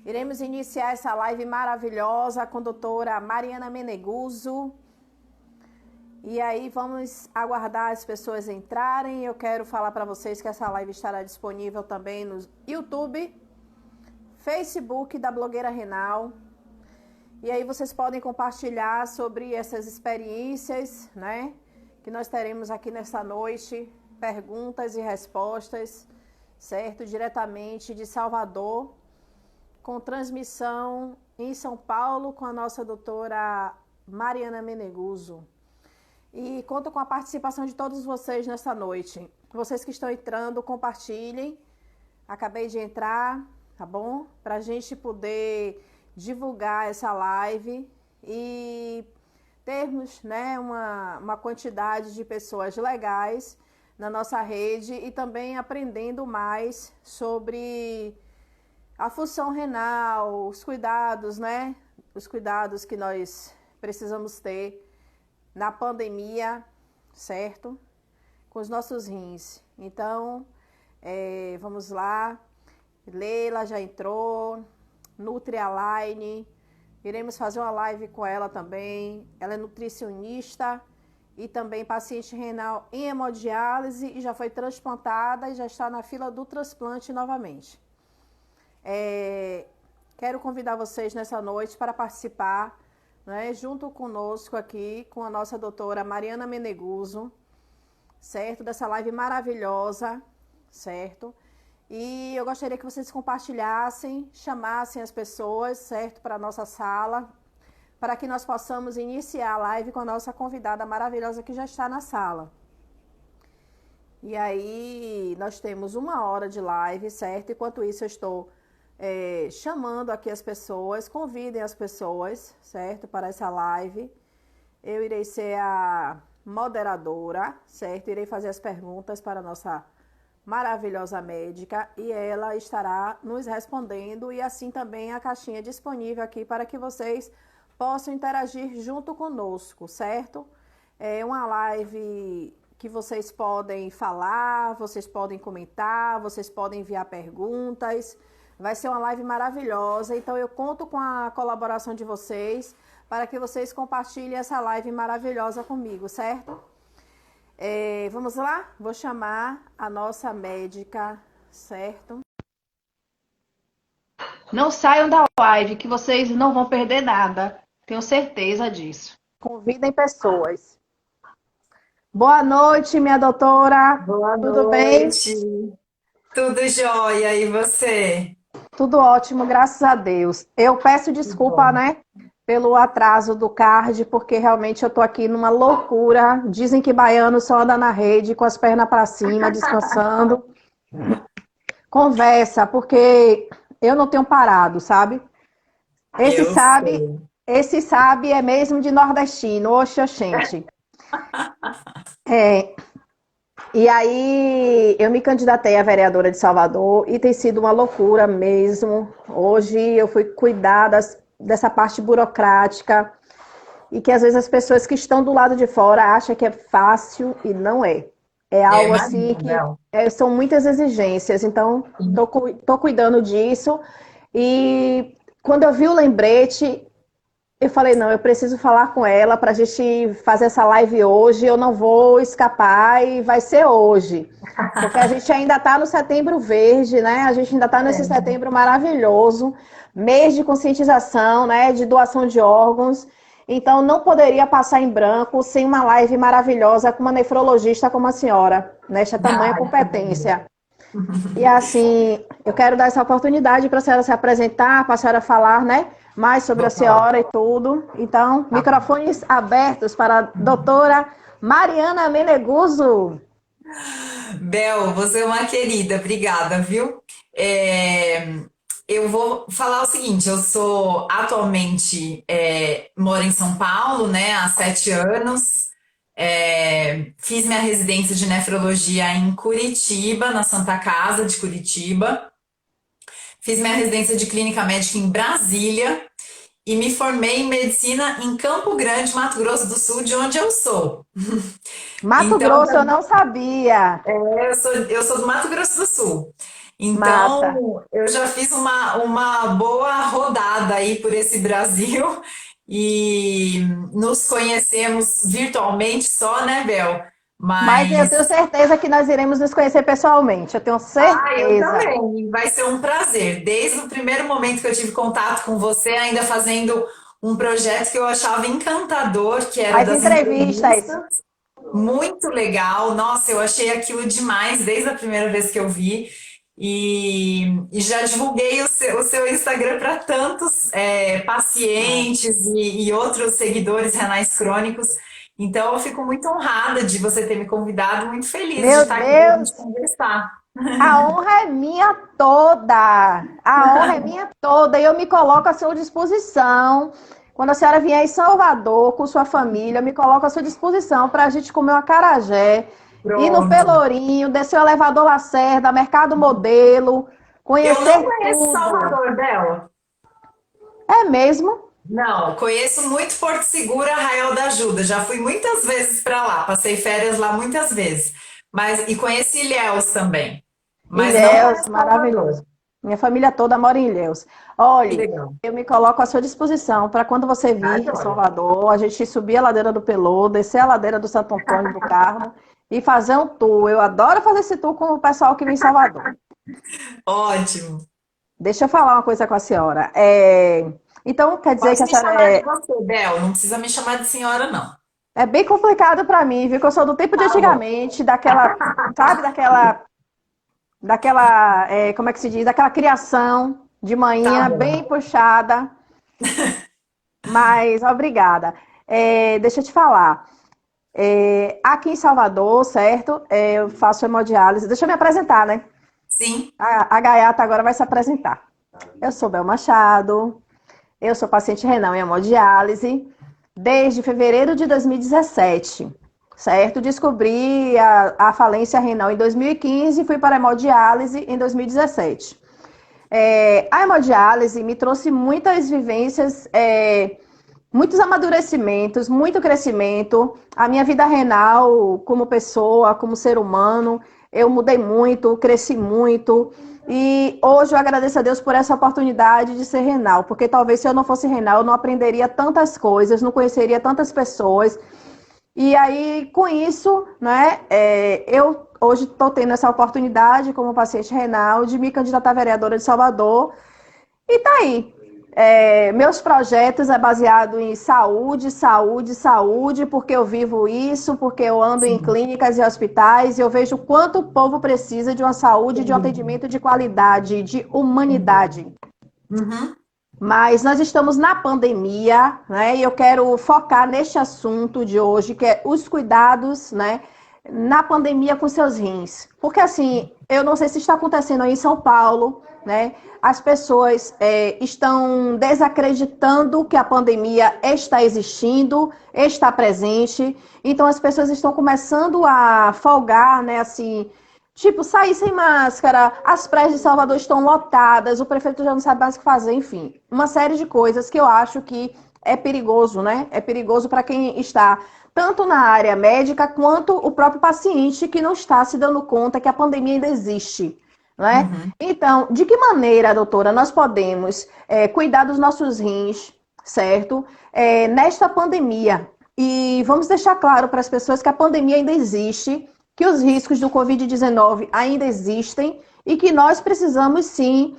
Iremos iniciar essa live maravilhosa com a doutora Mariana Meneguzzo. E aí vamos aguardar as pessoas entrarem. Eu quero falar para vocês que essa live estará disponível também no YouTube, Facebook da Blogueira Renal. E aí vocês podem compartilhar sobre essas experiências, né? Que nós teremos aqui nesta noite, perguntas e respostas, certo? Diretamente de Salvador, com transmissão em São Paulo com a nossa doutora Mariana Meneguzzo. E conto com a participação de todos vocês nesta noite. Vocês que estão entrando, compartilhem. Acabei de entrar, tá bom? Para a gente poder divulgar essa live e termos, né, uma quantidade de pessoas legais na nossa rede e também aprendendo mais sobre a função renal, os cuidados, né? Os cuidados que nós precisamos ter na pandemia, certo? Com os nossos rins. Então, vamos lá. Leila já entrou. Nutrialine. Iremos fazer uma live com ela também. Ela é nutricionista e também paciente renal em hemodiálise e já foi transplantada e já está na fila do transplante novamente. Quero convidar vocês nessa noite para participar, né, junto conosco aqui, com a nossa doutora Mariana Meneguzzo, certo? Dessa live maravilhosa, certo? E eu gostaria que vocês compartilhassem, chamassem as pessoas, certo? Para a nossa sala, para que nós possamos iniciar a live com a nossa convidada maravilhosa que já está na sala. E aí, nós temos 1 hora de live, certo? Enquanto isso, eu estou chamando aqui as pessoas, convidem as pessoas, certo, para essa live. Eu irei ser a moderadora, certo, irei fazer as perguntas para a nossa maravilhosa médica e ela estará nos respondendo e assim também a caixinha disponível aqui para que vocês possam interagir junto conosco, certo? É uma live que vocês podem falar, vocês podem comentar, vocês podem enviar perguntas. Vai ser uma live maravilhosa, então eu conto com a colaboração de vocês para que vocês compartilhem essa live maravilhosa comigo, certo? Vamos lá? Vou chamar a nossa médica, certo? Não saiam da live, que vocês não vão perder nada, tenho certeza disso. Convidem pessoas. Boa noite, minha doutora. Boa Tudo bem? Tudo jóia, e você? Tudo ótimo, graças a Deus. Eu peço desculpa, né, pelo atraso do card, porque realmente eu tô aqui numa loucura. Dizem que baiano só anda na rede com as pernas para cima, descansando. Conversa, porque eu não tenho parado, sabe? Esse sabe é mesmo de nordestino, oxente. E aí, eu me candidatei a vereadora de Salvador e tem sido uma loucura mesmo. Hoje eu fui cuidar dessa parte burocrática e que às vezes as pessoas que estão do lado de fora acham que é fácil e não é. É algo assim que são muitas exigências, então tô cuidando disso. E quando eu vi o lembrete, eu falei, não, eu preciso falar com ela para a gente fazer essa live hoje, eu não vou escapar e vai ser hoje. Porque a gente ainda está no Setembro Verde, né? A gente ainda está nesse setembro maravilhoso, mês de conscientização, né? De doação de órgãos. Então, não poderia passar em branco sem uma live maravilhosa com uma nefrologista como a senhora, nesta tamanha competência. E assim, eu quero dar essa oportunidade para a senhora se apresentar, para a senhora falar, né? Mais sobre a senhora e tudo. Então, microfones abertos para a doutora Mariana Meneguzzo. Bel, você é uma querida, obrigada, viu? Eu vou falar o seguinte, eu sou atualmente, moro em São Paulo, né, há 7 anos. Fiz minha residência de nefrologia em Curitiba, na Santa Casa de Curitiba. Fiz minha residência de clínica médica em Brasília e me formei em medicina em Campo Grande, Mato Grosso do Sul, de onde eu sou. Mato Então, Grosso, eu não sabia. eu sou do Mato Grosso do Sul. Massa. Então, eu já fiz uma boa rodada aí por esse Brasil e nos conhecemos virtualmente só, né, Bel? Mas eu tenho Mas, certeza que nós iremos nos conhecer pessoalmente. Eu tenho eu certeza. também. Vai ser um prazer. Desde o primeiro momento que eu tive contato com você, ainda fazendo um projeto que eu achava encantador, que era o As das entrevistas. entrevistas. Muito legal. Nossa, eu achei aquilo demais desde a primeira vez que eu vi. E já divulguei o seu Instagram para tantos pacientes e outros seguidores renais crônicos. Então, eu fico muito honrada de você ter me convidado, muito feliz de Meu estar aqui para a Deus, gente conversar. a honra é minha toda. A honra é minha toda. E eu me coloco à sua disposição. Quando a senhora vier em Salvador com sua família, eu me coloco à sua disposição para a gente comer um acarajé, ir no Pronto. Pelourinho, descer o elevador Lacerda, Mercado Modelo, Eu não conhecer conheço tudo. Salvador, Bel. É mesmo? Não, conheço muito Porto Seguro, Arraial da Ajuda. Já fui muitas vezes para lá, passei férias lá muitas vezes. Mas e conheci Ilhéus também. Mas não Ilhéus, conheço maravilhoso. Salvador. Minha família toda mora em Ilhéus. Que Olhe, legal. eu me coloco à sua disposição para quando você Ah, vir em joia. Salvador, a gente subir a ladeira do Pelô, descer a ladeira do Santo Antônio do Carmo e fazer um tour. Eu adoro fazer esse tour com o pessoal que vem em Salvador. Ótimo. Deixa eu falar uma coisa com a senhora. Então, quer dizer Pode que a me senhora chamar de você, Bel. Não precisa me chamar de senhora, não. é bem complicado para mim, viu? Que eu sou do tempo de Tá bom. antigamente, daquela, sabe, como é que se diz? Daquela criação de Tá manhã bom. bem puxada. Mas obrigada. Deixa eu te falar. Aqui em Salvador, certo? Eu faço hemodiálise. Deixa eu me apresentar, né? Sim. A Gaiata agora vai se apresentar. Eu sou Bel Machado, eu sou paciente renal em hemodiálise desde fevereiro de 2017, certo? Descobri a falência renal em 2015 e fui para a hemodiálise em 2017. A hemodiálise me trouxe muitas vivências, muitos amadurecimentos, muito crescimento. A minha vida renal, como pessoa, como ser humano, eu mudei muito, cresci muito. E hoje eu agradeço a Deus por essa oportunidade de ser renal, porque talvez se eu não fosse renal, eu não aprenderia tantas coisas, não conheceria tantas pessoas. E aí, com isso, né, eu hoje estou tendo essa oportunidade, como paciente renal, de me candidatar a vereadora de Salvador. E tá aí. Meus projetos é baseado em saúde, saúde, saúde, porque eu vivo isso, porque eu ando em Sim. clínicas e hospitais e eu vejo o quanto o povo precisa de uma saúde, de um Sim. atendimento de qualidade, de Sim. humanidade. Uhum. Mas nós estamos na pandemia, né? E eu quero focar neste assunto de hoje, que é os cuidados, né, na pandemia com seus rins. Porque assim, eu não sei se está acontecendo aí em São Paulo, né? As pessoas estão desacreditando que a pandemia está existindo, está presente. Então as pessoas estão começando a folgar, né? Assim, tipo, sair sem máscara, as praias de Salvador estão lotadas, o prefeito já não sabe mais o que fazer, enfim. Uma série de coisas que eu acho que é perigoso, né? É perigoso para quem está tanto na área médica quanto o próprio paciente que não está se dando conta que a pandemia ainda existe. Né? Uhum. Então, de que maneira, doutora, nós podemos cuidar dos nossos rins, certo? Nesta pandemia. E vamos deixar claro para as pessoas que a pandemia ainda existe, que os riscos do Covid-19 ainda existem e que nós precisamos sim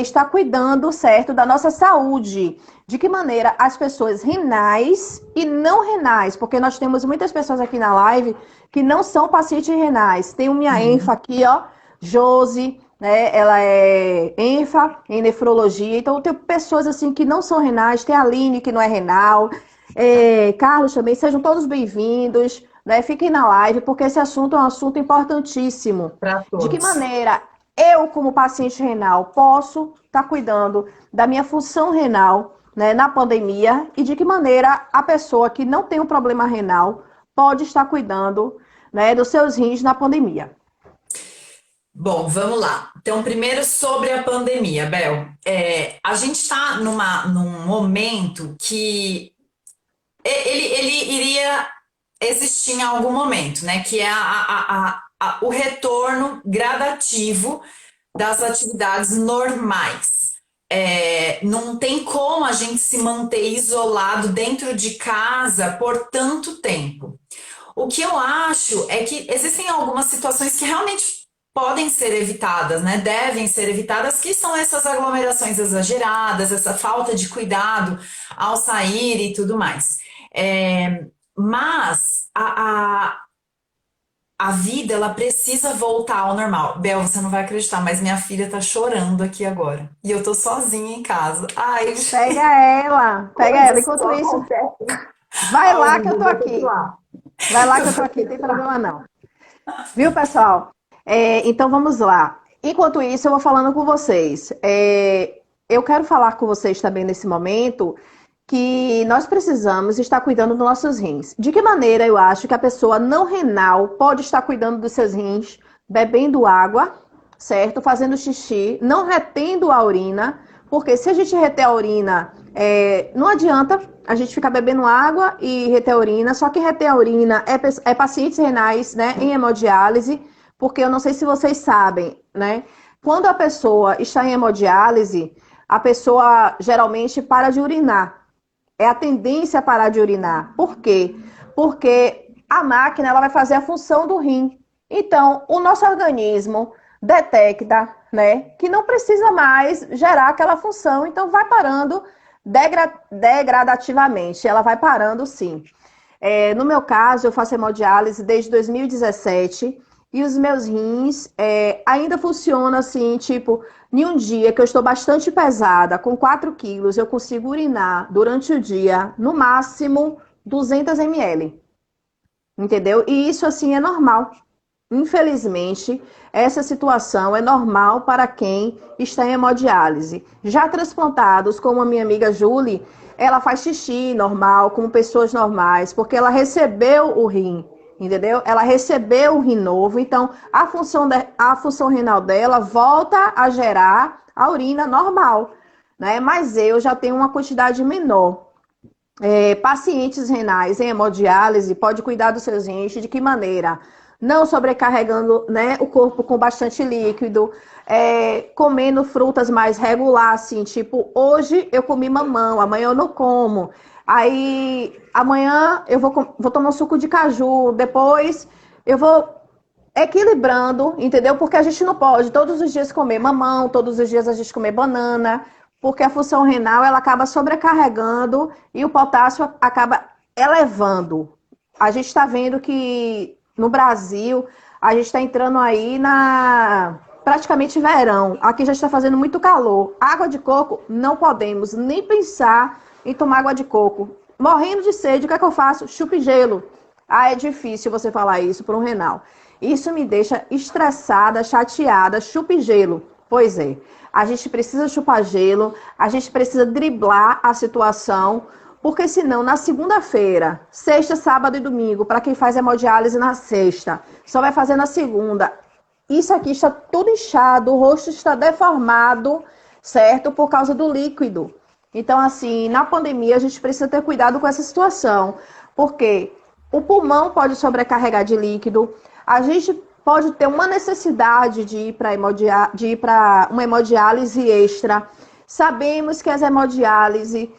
estar cuidando, certo, da nossa saúde. De que maneira as pessoas renais e não renais, porque nós temos muitas pessoas aqui na live que não são pacientes renais. Tem minha enfa Sim. aqui, ó, Josi, né? Ela é enfa em nefrologia. Então, tem pessoas assim que não são renais, tem a Aline que não é renal, Carlos também, sejam todos bem-vindos, né? Fiquem na live, porque esse assunto é um assunto importantíssimo. Para De que todos. maneira eu, como paciente renal, posso estar cuidando da minha função renal, né, na pandemia e de que maneira a pessoa que não tem um problema renal pode estar cuidando, né, dos seus rins na pandemia. Bom, vamos lá. Então, primeiro sobre a pandemia, Bel. A gente está num momento que ele iria existir em algum momento, né? Que é o retorno gradativo das atividades normais. Não tem como a gente se manter isolado dentro de casa por tanto tempo. O que eu acho é que existem algumas situações que realmente podem ser evitadas, né? Devem ser evitadas, que são essas aglomerações exageradas, essa falta de cuidado ao sair e tudo mais. Mas a vida, ela precisa voltar ao normal. Bel, você não vai acreditar, mas minha filha tá chorando aqui agora. E eu tô sozinha em casa. Ai, Pega ela. coisas só Enquanto isso, acontecem vai ao lá que eu vivo. tô Vou aqui. continuar. Vai lá que eu tô aqui, não tem problema não. Viu, pessoal? Então vamos lá. Enquanto isso, eu vou falando com vocês. Eu quero falar com vocês também nesse momento que nós precisamos estar cuidando dos nossos rins. De que maneira eu acho que a pessoa não renal pode estar cuidando dos seus rins, bebendo água, certo? Fazendo xixi, não retendo a urina, porque se a gente reter a urina, não adianta a gente ficar bebendo água e reter a urina, só que reter a urina é pacientes renais, né, em hemodiálise, porque eu não sei se vocês sabem, né? Quando a pessoa está em hemodiálise, a pessoa geralmente para de urinar. É a tendência a parar de urinar. Por quê? Porque a máquina ela vai fazer a função do rim. Então, o nosso organismo detecta, né, que não precisa mais gerar aquela função, então vai parando degradativamente. Ela vai parando, sim. No meu caso, eu faço hemodiálise desde 2017 e os meus rins ainda funcionam assim, tipo, em um dia que eu estou bastante pesada, com 4 quilos, eu consigo urinar durante o dia, no máximo 200 ml, entendeu? E isso, assim, é normal. Infelizmente, essa situação é normal para quem está em hemodiálise. Já transplantados, como a minha amiga Julie, ela faz xixi normal, como pessoas normais, porque ela recebeu o rim, entendeu? Ela recebeu o rim novo, então a função renal dela volta a gerar a urina normal, né? Mas eu já tenho uma quantidade menor. Pacientes renais em hemodiálise pode cuidar dos seus rins de que maneira? Não sobrecarregando, né, o corpo com bastante líquido, comendo frutas mais regular, assim, tipo, hoje eu comi mamão, amanhã eu não como. Aí amanhã eu vou tomar um suco de caju, depois eu vou equilibrando, entendeu? Porque a gente não pode todos os dias comer mamão, todos os dias a gente comer banana, porque a função renal ela acaba sobrecarregando e o potássio acaba elevando. A gente está vendo que no Brasil a gente está entrando aí na praticamente verão. Aqui já está fazendo muito calor. Água de coco não podemos nem pensar em tomar água de coco. Morrendo de sede, o que é que eu faço? Chupe gelo. Ah, é difícil você falar isso para um renal. Isso me deixa estressada, chateada. Chupe gelo. Pois é. A gente precisa chupar gelo, a gente precisa driblar a situação, porque senão na segunda-feira, sexta, sábado e domingo, para quem faz hemodiálise na sexta, só vai fazer na segunda. Isso aqui está tudo inchado, o rosto está deformado, certo? Por causa do líquido. Então, assim, na pandemia a gente precisa ter cuidado com essa situação, porque o pulmão pode sobrecarregar de líquido, a gente pode ter uma necessidade de ir para uma hemodiálise extra. Sabemos que as hemodiálise,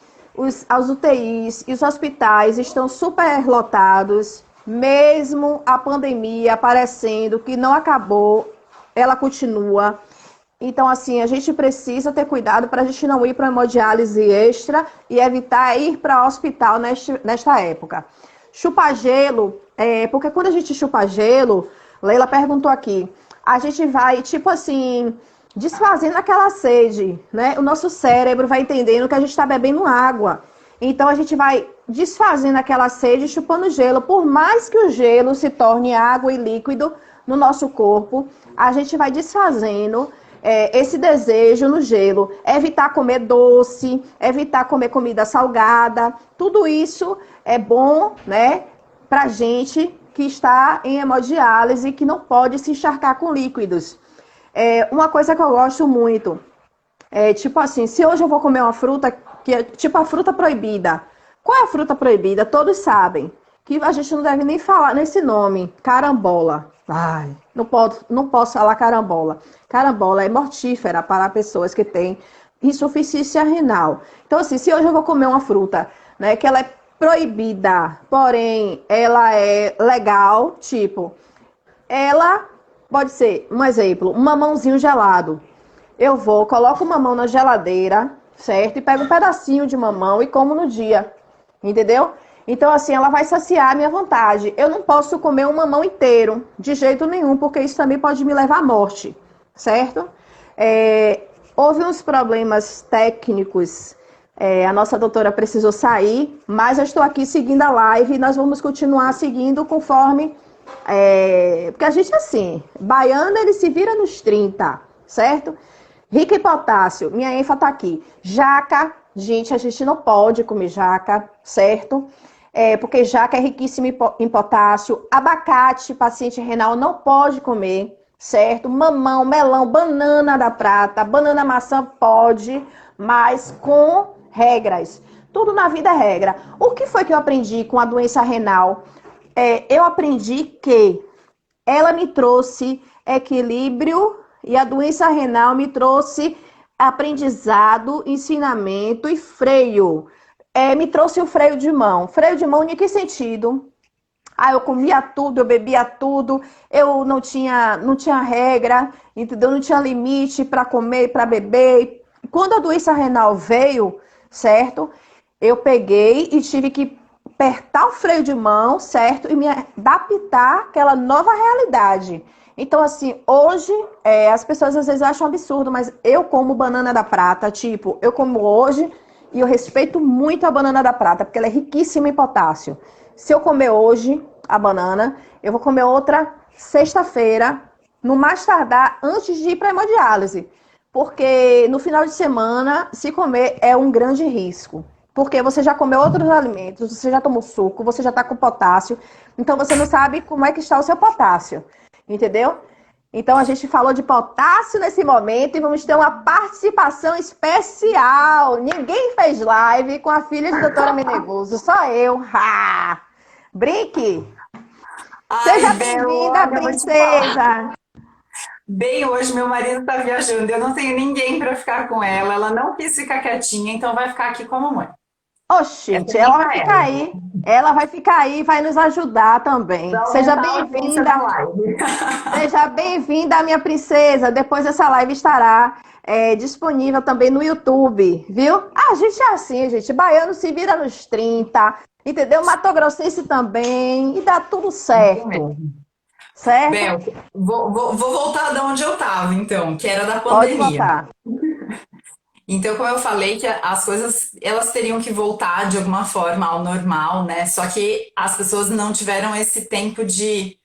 as UTIs e os hospitais estão superlotados, mesmo a pandemia parecendo que não acabou, ela continua. Então, assim, a gente precisa ter cuidado para a gente não ir para hemodiálise extra e evitar ir para o hospital nesta época. Chupar gelo, porque quando a gente chupa gelo, Leila perguntou aqui, a gente vai, tipo assim, desfazendo aquela sede, né? O nosso cérebro vai entendendo que a gente está bebendo água. Então, a gente vai desfazendo aquela sede, chupando gelo. Por mais que o gelo se torne água e líquido no nosso corpo, a gente vai desfazendo esse desejo no gelo. Evitar comer doce, evitar comer comida salgada. Tudo isso é bom, né, pra gente que está em hemodiálise, que não pode se encharcar com líquidos. Uma coisa que eu gosto muito, tipo assim, se hoje eu vou comer uma fruta, que é tipo a fruta proibida. Qual é a fruta proibida? Todos sabem. que a gente não deve nem falar nesse nome, carambola. Ai, não posso falar carambola. Carambola é mortífera para pessoas que têm insuficiência renal. Então, assim, se hoje eu vou comer uma fruta, né, que ela é proibida, porém ela é legal, tipo, ela pode ser, um exemplo, um mamãozinho gelado. Eu vou, coloco o mamão na geladeira, certo? E pego um pedacinho de mamão e como no dia, entendeu? Então, assim, ela vai saciar a minha vontade. Eu não posso comer um mamão inteiro, de jeito nenhum, porque isso também pode me levar à morte, certo? Houve uns problemas técnicos, a nossa doutora precisou sair, mas eu estou aqui seguindo a live e nós vamos continuar seguindo conforme... porque a gente, assim, baiano, ele se vira nos 30, certo? Rica em potássio, minha ênfase tá aqui. Jaca, gente, a gente não pode comer jaca, certo? Porque jaca é riquíssima em potássio. Abacate, paciente renal não pode comer, certo? Mamão, melão, banana da prata, banana maçã pode, mas com regras. Tudo na vida é regra. O que foi que eu aprendi com a doença renal? Eu aprendi que ela me trouxe equilíbrio e a doença renal me trouxe aprendizado, ensinamento e freio. Me trouxe o freio de mão. Freio de mão em que sentido? Eu comia tudo, eu bebia tudo, eu não tinha regra, entendeu? Não tinha limite para comer, para beber. Quando a doença renal veio, certo? Eu peguei e tive que apertar o freio de mão, certo? E me adaptar àquela nova realidade. Então, assim, hoje, as pessoas às vezes acham absurdo, mas eu como banana da prata, tipo, eu como hoje e eu respeito muito a banana da prata, porque ela é riquíssima em potássio. Se eu comer hoje a banana, eu vou comer outra sexta-feira, no mais tardar, antes de ir para a hemodiálise. Porque no final de semana, se comer é um grande risco. Porque você já comeu outros alimentos, você já tomou suco, você já está com potássio, então você não sabe como é que está o seu potássio, entendeu? Então a gente falou de potássio nesse momento e vamos ter uma participação especial. Ninguém fez live com a filha de doutora Menegoso, só eu. Brinque! Seja bem-vinda, princesa! Bem, hoje meu marido tá viajando, eu não tenho ninguém para ficar com ela, ela não quis ficar quietinha, então vai ficar aqui com a mamãe. Oxente, ela vai ficar aí. Ela vai ficar aí e vai nos ajudar também. Seja bem-vinda. Seja bem-vinda, minha princesa. Depois essa live estará disponível também no YouTube, viu? A gente é assim, gente. Baiano se vira nos 30, entendeu? Mato Grossense também. E dá tudo certo. Certo? Bem, vou voltar de onde eu estava, então, que era da Pode pandemia. voltar. Então, como eu falei, que as coisas elas teriam que voltar de alguma forma ao normal, né? Só que as pessoas não tiveram esse tempo de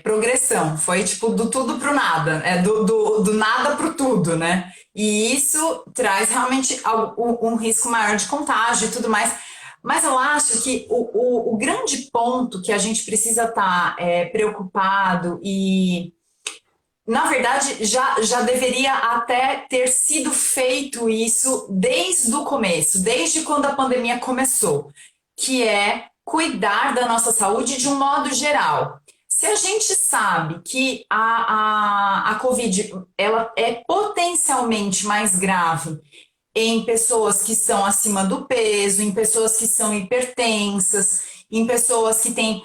progressão. Foi tipo do tudo pro nada, do nada pro tudo, né? E isso traz realmente um risco maior de contágio e tudo mais. Mas eu acho que o grande ponto que a gente precisa estar preocupado e na verdade, já deveria até ter sido feito isso desde o começo, desde quando a pandemia começou, que é cuidar da nossa saúde de um modo geral. Se a gente sabe que a Covid ela é potencialmente mais grave em pessoas que são acima do peso, em pessoas que são hipertensas, em pessoas que têm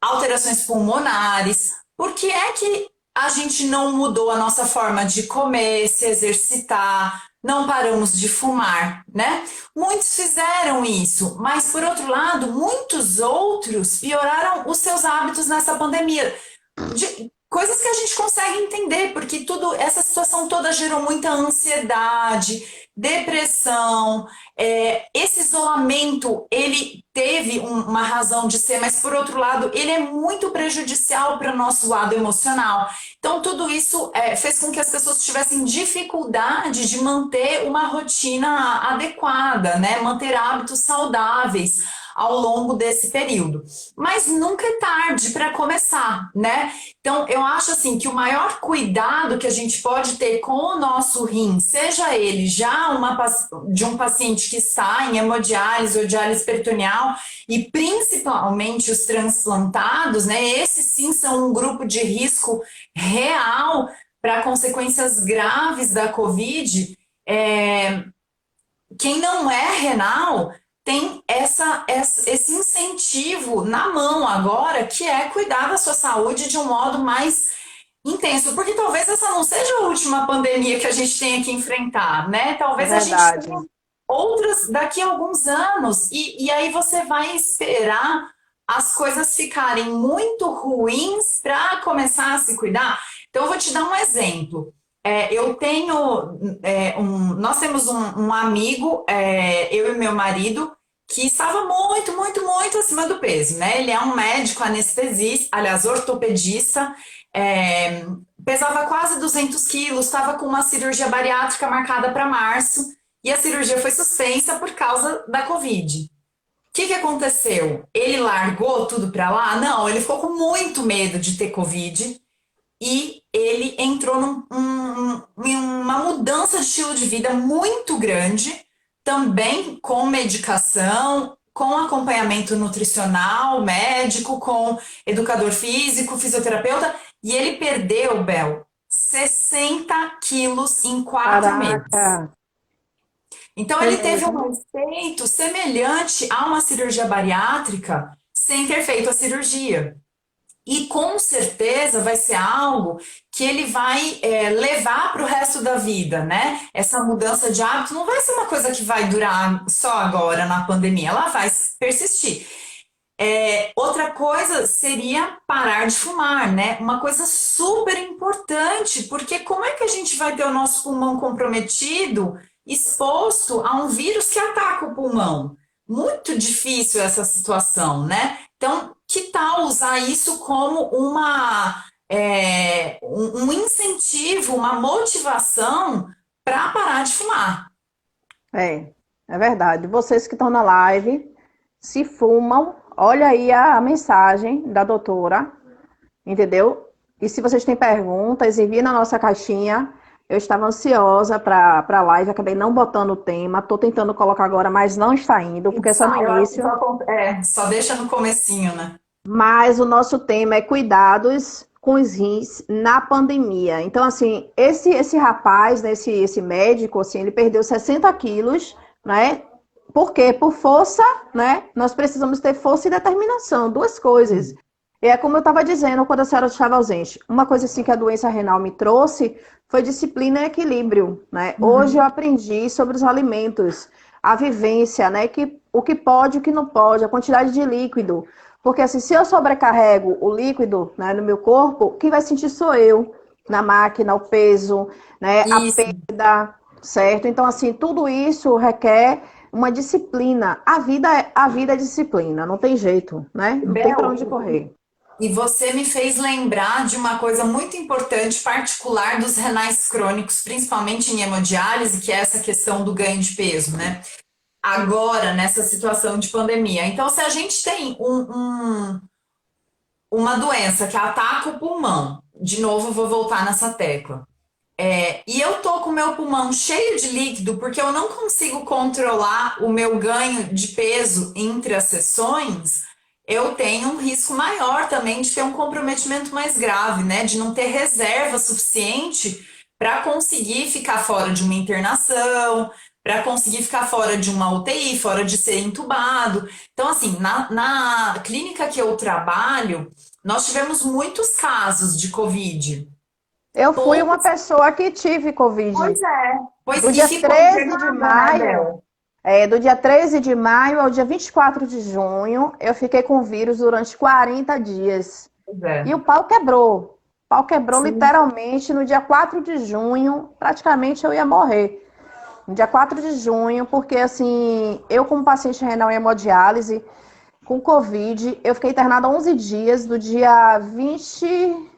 alterações pulmonares, por que é que a gente não mudou a nossa forma de comer, se exercitar, não paramos de fumar, né? Muitos fizeram isso, mas por outro lado, muitos outros pioraram os seus hábitos nessa pandemia. Coisas que a gente consegue entender, porque essa situação toda gerou muita ansiedade, depressão, esse isolamento, ele teve uma razão de ser, mas por outro lado, ele é muito prejudicial para o nosso lado emocional. Então, tudo isso fez com que as pessoas tivessem dificuldade de manter uma rotina adequada, né? Manter hábitos saudáveis. ao longo desse período. Mas nunca é tarde para começar, né? Então, eu acho assim que o maior cuidado que a gente pode ter com o nosso rim, seja ele já de um paciente que está em hemodiálise ou diálise peritoneal, e principalmente os transplantados, né? Esses sim são um grupo de risco real para consequências graves da Covid. Quem não é renal tem esse incentivo na mão agora, que é cuidar da sua saúde de um modo mais intenso, porque talvez essa não seja a última pandemia que a gente tenha que enfrentar, né? É Talvez a gente verdade. tenha outras daqui a alguns anos, e aí você vai esperar as coisas ficarem muito ruins para começar a se cuidar. Então, eu vou te dar um exemplo. Eu tenho nós temos um amigo, eu e meu marido, que estava muito, muito, muito acima do peso, né? Ele é um médico anestesista, aliás, ortopedista, pesava quase 200 quilos, estava com uma cirurgia bariátrica marcada para março, e a cirurgia foi suspensa por causa da Covid. O que aconteceu? Ele largou tudo para lá? Não, ele ficou com muito medo de ter Covid e ele entrou em uma mudança de estilo de vida muito grande, também com medicação, com acompanhamento nutricional, médico, com educador físico, fisioterapeuta, e ele perdeu, Bel, 60 quilos em 4 meses. Caraca, Então, é ele teve mesmo. um efeito semelhante a uma cirurgia bariátrica sem ter feito a cirurgia. E com certeza vai ser algo que ele vai levar para o resto da vida, né? Essa mudança de hábito não vai ser uma coisa que vai durar só agora na pandemia, ela vai persistir. Outra coisa seria parar de fumar, né? Uma coisa super importante, porque como é que a gente vai ter o nosso pulmão comprometido, exposto a um vírus que ataca o pulmão? Muito difícil essa situação, né? Então, que tal usar isso como um incentivo, uma motivação para parar de fumar? É verdade. Vocês que estão na live, se fumam, olha aí a mensagem da doutora, entendeu? E se vocês têm perguntas, enviem na nossa caixinha. Eu estava ansiosa para a live, acabei não botando o tema, estou tentando colocar agora, mas não está indo, porque é só no Eu acho que início. só deixa no comecinho, né? Mas o nosso tema é cuidados com os rins na pandemia. Então, assim, esse rapaz, né, esse médico, assim, ele perdeu 60 quilos, né? Por quê? Por força, né? Nós precisamos ter força e determinação, duas coisas. E é como eu estava dizendo quando a senhora estava ausente. Uma coisa assim que a doença renal me trouxe foi disciplina e equilíbrio, né? Hoje eu Uhum. aprendi sobre os alimentos, a vivência, né? O que pode, o que não pode, a quantidade de líquido. Porque assim, se eu sobrecarrego o líquido, né, no meu corpo, quem vai sentir sou eu, na máquina, o peso, né, a Isso. perda, certo? Então, assim, tudo isso requer uma disciplina. A vida é disciplina, não tem jeito, né? Não tem para Bel, onde correr. e você me fez lembrar de uma coisa muito importante, particular dos renais crônicos, principalmente em hemodiálise, que é essa questão do ganho de peso, né? Agora, nessa situação de pandemia. Então, se a gente tem uma doença que ataca o pulmão, de novo, eu vou voltar nessa tecla. E eu tô com o meu pulmão cheio de líquido porque eu não consigo controlar o meu ganho de peso entre as sessões, eu tenho um risco maior também de ter um comprometimento mais grave, né? De não ter reserva suficiente para conseguir ficar fora de uma internação, para conseguir ficar fora de uma UTI, fora de ser entubado. Então, assim, na clínica que eu trabalho, nós tivemos muitos casos de Covid. Eu fui uma Poucos. pessoa que tive Covid. Pois é. Pois Do e dia ficou 13 de internada, né, maio, Bel? do dia 13 de maio ao dia 24 de junho, eu fiquei com o vírus durante 40 dias. Pois E é. o pau quebrou. O pau quebrou Sim. literalmente no dia 4 de junho, praticamente eu ia morrer. No dia 4 de junho, porque assim, eu como paciente renal em hemodiálise, com Covid, eu fiquei internada 11 dias, do dia 20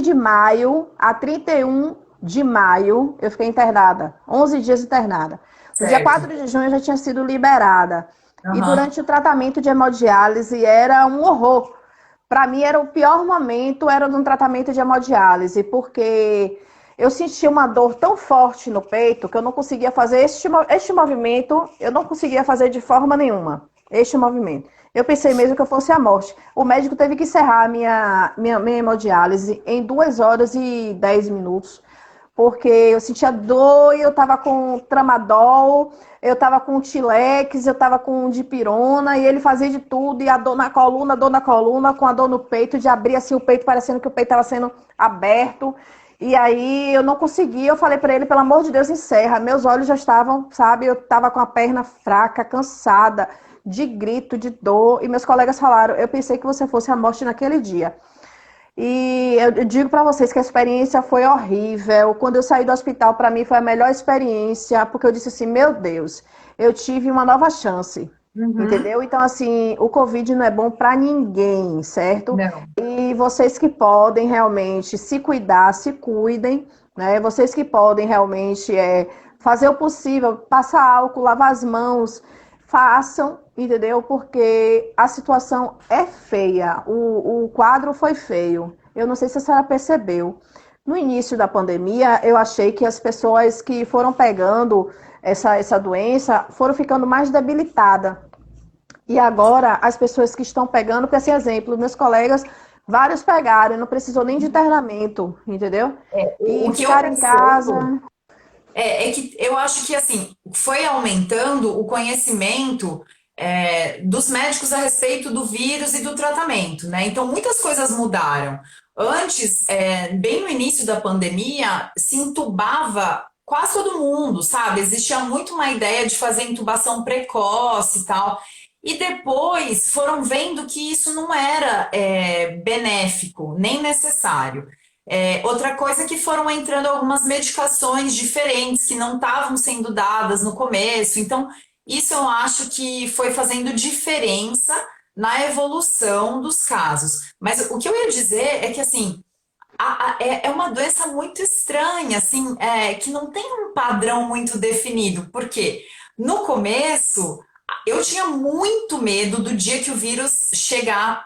de maio a 31 de maio, eu fiquei internada. 11 dias internada. No dia 4 Certo. de junho eu já tinha sido liberada. E Aham. durante o tratamento de hemodiálise era um horror. Para mim era o pior momento, era no tratamento de hemodiálise, porque eu sentia uma dor tão forte no peito que eu não conseguia fazer este movimento, eu não conseguia fazer de forma nenhuma, este movimento. Eu pensei mesmo que eu fosse a morte. O médico teve que encerrar a minha hemodiálise em 2 horas e 10 minutos, porque eu sentia dor e eu tava com tramadol, eu tava com Tilex, eu tava com dipirona, e ele fazia de tudo, e a dor na coluna, com a dor no peito, de abrir assim o peito, parecendo que o peito tava sendo aberto. E aí eu não conseguia, eu falei para ele, pelo amor de Deus, encerra. Meus olhos já estavam, sabe, eu tava com a perna fraca, cansada, de grito, de dor, e meus colegas falaram, eu pensei que você fosse a morte naquele dia. E eu digo para vocês que a experiência foi horrível. Quando eu saí do hospital, para mim foi a melhor experiência, porque eu disse assim: meu Deus, eu tive uma nova chance. Uhum. Entendeu? Então, assim, o Covid não é bom para ninguém, certo? Não. E vocês que podem realmente se cuidar, se cuidem, né? Vocês que podem realmente fazer o possível, passar álcool, lavar as mãos, façam, entendeu? Porque a situação é feia, o quadro foi feio. Eu não sei se a senhora percebeu. No início da pandemia, eu achei que as pessoas que foram pegando essa doença foram ficando mais debilitadas. E agora, as pessoas que estão pegando, porque, assim, exemplo, meus colegas, vários pegaram, não precisou nem de internamento, entendeu? E O que eu ficaram em percebo casa. é que eu acho que assim foi aumentando o conhecimento dos médicos a respeito do vírus e do tratamento, né? Então muitas coisas mudaram. Antes, bem no início da pandemia, se intubava quase todo mundo, sabe? Existia muito uma ideia de fazer intubação precoce e tal. E depois foram vendo que isso não era benéfico, nem necessário. Outra coisa é que foram entrando algumas medicações diferentes que não estavam sendo dadas no começo. Então, isso eu acho que foi fazendo diferença na evolução dos casos. Mas o que eu ia dizer é que, assim, é uma doença muito estranha, assim, que não tem um padrão muito definido. Por quê? No começo, eu tinha muito medo do dia que o vírus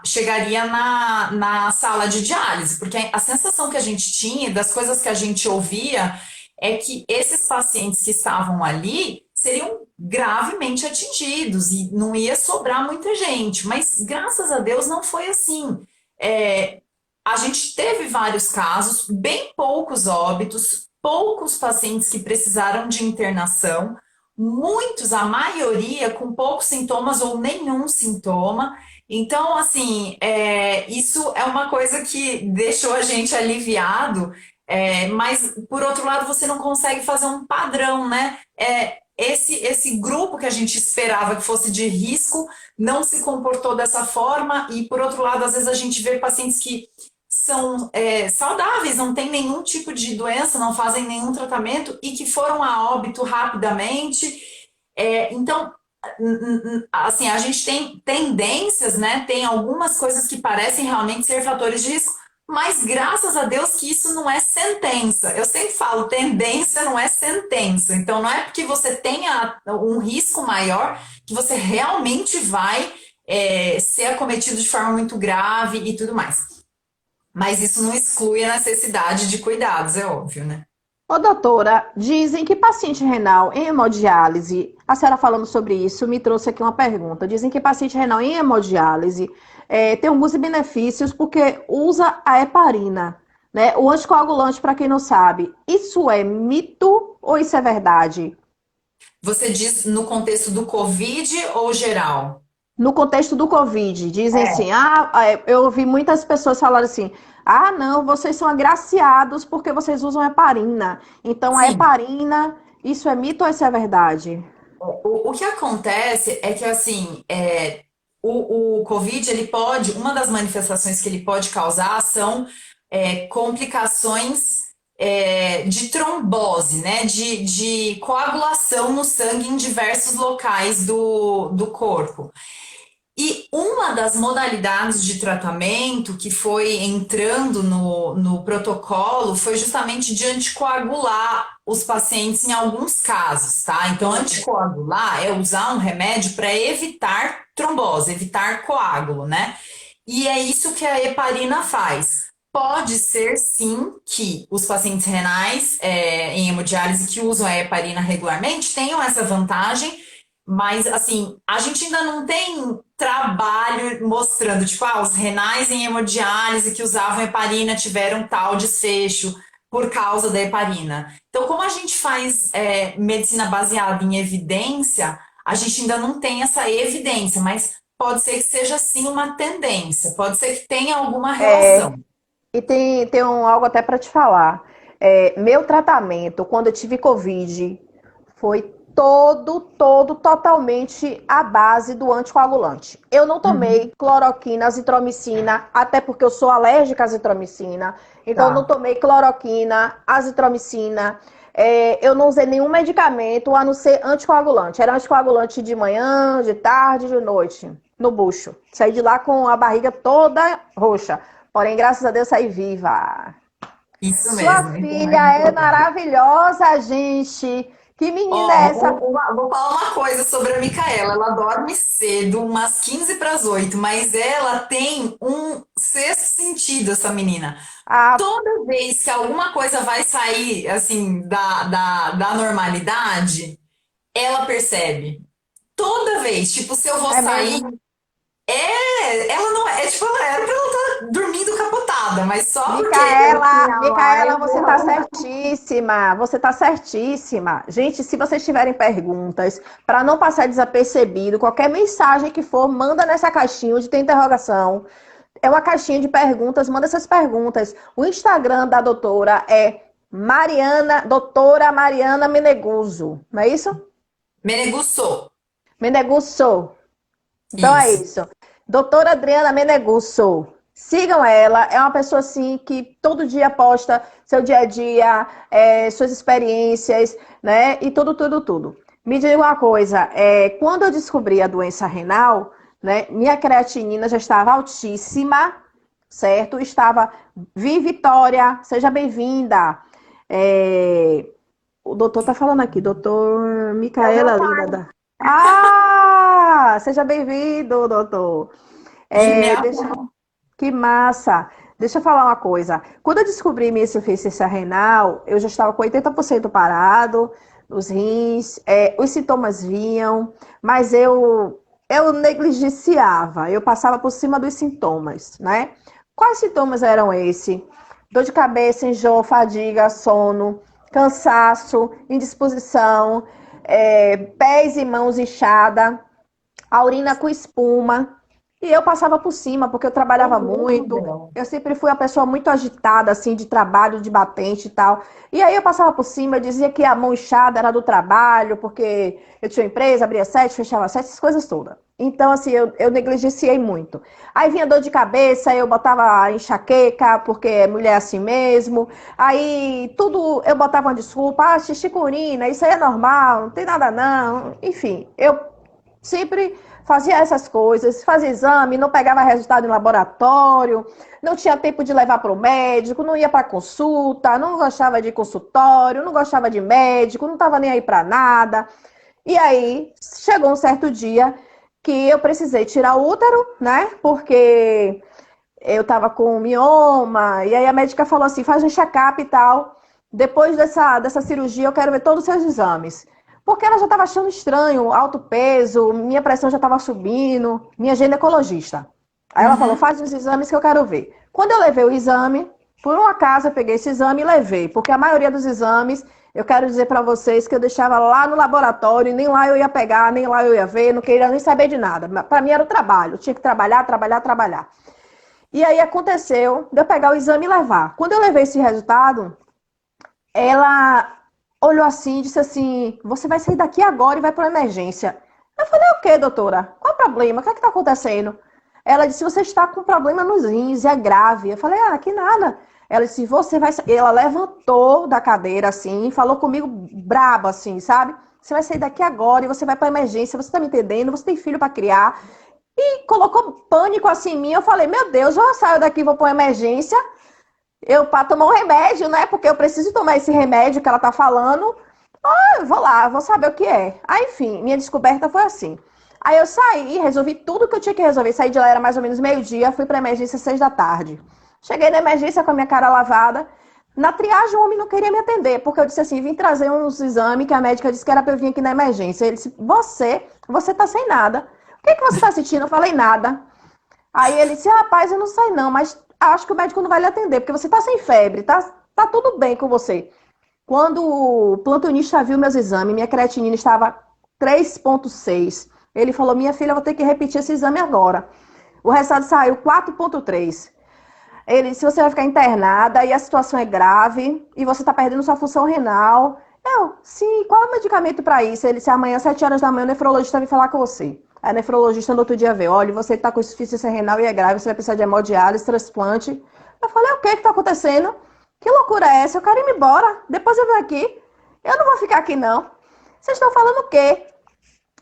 chegaria na sala de diálise, porque a sensação que a gente tinha, das coisas que a gente ouvia, é que esses pacientes que estavam ali seriam gravemente atingidos e não ia sobrar muita gente. Mas graças a Deus não foi assim. É, a gente teve vários casos, bem poucos óbitos, poucos pacientes que precisaram de internação, muitos, a maioria, com poucos sintomas ou nenhum sintoma. Então, assim, isso é uma coisa que deixou a gente aliviado, mas, por outro lado, você não consegue fazer um padrão, né? Esse grupo que a gente esperava que fosse de risco não se comportou dessa forma, e, por outro lado, às vezes a gente vê pacientes que são saudáveis, não têm nenhum tipo de doença, não fazem nenhum tratamento e que foram a óbito rapidamente. Então, assim, a gente tem tendências, né? Tem algumas coisas que parecem realmente ser fatores de risco, mas graças a Deus que isso não é sentença. Eu sempre falo, tendência não é sentença. Então, não é porque você tenha um risco maior que você realmente vai ser acometido de forma muito grave e tudo mais. Mas isso não exclui a necessidade de cuidados, é óbvio, né? Ô, doutora, dizem que paciente renal em hemodiálise, a senhora falando sobre isso, me trouxe aqui uma pergunta. Dizem que paciente renal em hemodiálise tem alguns benefícios porque usa a heparina, né? O anticoagulante, para quem não sabe, isso é mito ou isso é verdade? Você diz no contexto do Covid ou geral? No contexto do Covid, dizem É, assim, eu ouvi muitas pessoas falarem assim, ah, não, vocês são agraciados porque vocês usam heparina. Então, a sim. heparina, isso é mito ou isso é verdade? O que acontece é que, assim, o Covid, ele pode, uma das manifestações que ele pode causar são complicações de trombose, né? De coagulação no sangue em diversos locais do corpo. E uma das modalidades de tratamento que foi entrando no protocolo foi justamente de anticoagular os pacientes em alguns casos, tá? Então, anticoagular é usar um remédio para evitar trombose, evitar coágulo, né? E é isso que a heparina faz. Pode ser, sim, que os pacientes renais em hemodiálise que usam a heparina regularmente tenham essa vantagem, mas, assim, a gente ainda não tem trabalho mostrando, tipo, os renais em hemodiálise que usavam heparina tiveram tal desfecho por causa da heparina. Então, como a gente faz medicina baseada em evidência, a gente ainda não tem essa evidência, mas pode ser que seja sim uma tendência, pode ser que tenha alguma É, relação. e tem algo até para te falar. Meu tratamento, quando eu tive Covid, foi todo totalmente à base do anticoagulante. Eu não Uhum, tomei cloroquina, azitromicina, até porque eu sou alérgica à azitromicina. Então, eu não tá. tomei cloroquina, azitromicina. Eu não usei nenhum medicamento a não ser anticoagulante. Era anticoagulante de manhã, de tarde, de noite, no bucho. Saí de lá com a barriga toda roxa. Porém, graças a Deus, saí viva. Isso Sua mesmo, isso é o mais filha é importante. maravilhosa, gente. Que menina é Ó, essa? vou falar uma coisa sobre a Micaela. Ela dorme cedo, umas 15 para as 8, mas ela tem um sexto sentido, essa menina. Ah, Toda vez que alguma coisa vai sair, assim, da normalidade, ela percebe. Toda vez. Tipo, se eu vou é sair. mesmo? Ela não é. Tipo, ela era pra ela estar dormindo capotada, mas só porque eu Micaela, tinha Micaela, live, você tá ela. certíssima. Você tá certíssima. Gente, se vocês tiverem perguntas, para não passar desapercebido, qualquer mensagem que for, manda nessa caixinha onde tem interrogação. É uma caixinha de perguntas, manda essas perguntas. O Instagram da doutora é doutora Mariana Meneguso, não é isso? Meneguçou. Menegusso. Então é Isso. isso. Doutora Adriana Menegusso. Sigam ela. É uma pessoa assim que todo dia posta seu dia a dia, suas experiências, né? E tudo. Me diga uma coisa. Quando eu descobri a doença renal, né? Minha creatinina já estava altíssima, certo? Estava. Vitória, seja bem-vinda. É, o doutor tá falando aqui, doutor É o meu Micaela pai. Linda. Ah, seja bem-vindo, doutor. E minha Deixa... avó. Que massa. Deixa eu falar uma coisa. Quando eu descobri minha insuficiência renal, eu já estava com 80% parado nos rins, os sintomas vinham, mas eu negligenciava, eu passava por cima dos sintomas, né? Quais sintomas eram esses? Dor de cabeça, enjoo, fadiga, sono, cansaço, indisposição, pés e mãos inchada, a urina com espuma. E eu passava por cima, porque eu Meu trabalhava Deus do muito. céu. Eu sempre fui uma pessoa muito agitada, assim, de trabalho, de batente e tal. E aí eu passava por cima, eu dizia que a mão inchada era do trabalho, porque eu tinha uma empresa, abria sete, fechava sete, essas coisas todas. Então, assim, eu negligenciei muito. Aí vinha dor de cabeça, eu botava enxaqueca, porque é mulher assim mesmo. Aí tudo eu botava uma desculpa, xixi com urina, isso aí é normal, não tem nada não. Enfim, eu sempre fazia essas coisas, fazia exame, não pegava resultado em laboratório, não tinha tempo de levar para o médico, não ia para consulta, não gostava de consultório, não gostava de médico, não estava nem aí para nada. E aí chegou um certo dia que eu precisei tirar o útero, né? Porque eu estava com mioma, e aí a médica falou assim: faz um check-up e tal. Depois dessa cirurgia, eu quero ver todos os seus exames. Porque ela já estava achando estranho, alto peso, minha pressão já estava subindo, minha ginecologista. Aí ela falou: Uhum. faz os exames que eu quero ver. Quando eu levei o exame, por um acaso eu peguei esse exame e levei, porque a maioria dos exames, eu quero dizer para vocês que eu deixava lá no laboratório, nem lá eu ia pegar, nem lá eu ia ver, não queria nem saber de nada. Para mim era o trabalho, eu tinha que trabalhar. E aí aconteceu de eu pegar o exame e levar. Quando eu levei esse resultado, ela olhou assim e disse assim: você vai sair daqui agora e vai para emergência. Eu falei: o que, doutora? Qual o problema? O que é que está acontecendo? Ela disse: você está com problema nos rins, é grave. Eu falei: ah, que nada. Ela disse: você vai. Ela levantou da cadeira assim, falou comigo braba assim, sabe? Você vai sair daqui agora e você vai para emergência. Você está me entendendo? Você tem filho para criar. E colocou pânico assim em mim. Eu falei, meu Deus, eu saio daqui, vou para emergência. Eu para tomar um remédio, né? Porque eu preciso tomar esse remédio que ela tá falando. Ah, eu vou lá, vou saber o que é. Aí, enfim, minha descoberta foi assim. Aí eu saí, resolvi tudo que eu tinha que resolver. Saí de lá, era mais ou menos meio-dia, fui pra emergência às 6 da tarde. Cheguei na emergência com a minha cara lavada. Na triagem, o homem não queria me atender, porque eu disse assim, vim trazer uns exames que a médica disse que era pra eu vir aqui na emergência. Ele disse, você tá sem nada. O que que você tá sentindo? Eu falei, nada. Aí ele disse, rapaz, eu não sei não, mas acho que o médico não vai lhe atender, porque você tá sem febre, tá tudo bem com você. Quando o plantonista viu meus exames, minha creatinina estava 3,6. Ele falou, minha filha, eu vou ter que repetir esse exame agora. O resultado saiu 4,3. Ele disse, você vai ficar internada e a situação é grave e você está perdendo sua função renal. Eu, sim, qual é o medicamento para isso? Ele disse, amanhã, às 7 horas da manhã, o nefrologista vai falar com você. A nefrologista no outro dia veio, olha, você está com insuficiência renal e é grave, você vai precisar de hemodiálise, transplante. Eu falei, o que está acontecendo? Que loucura é essa? Eu quero ir embora. Depois eu venho aqui. Eu não vou ficar aqui, não. Vocês estão falando o quê?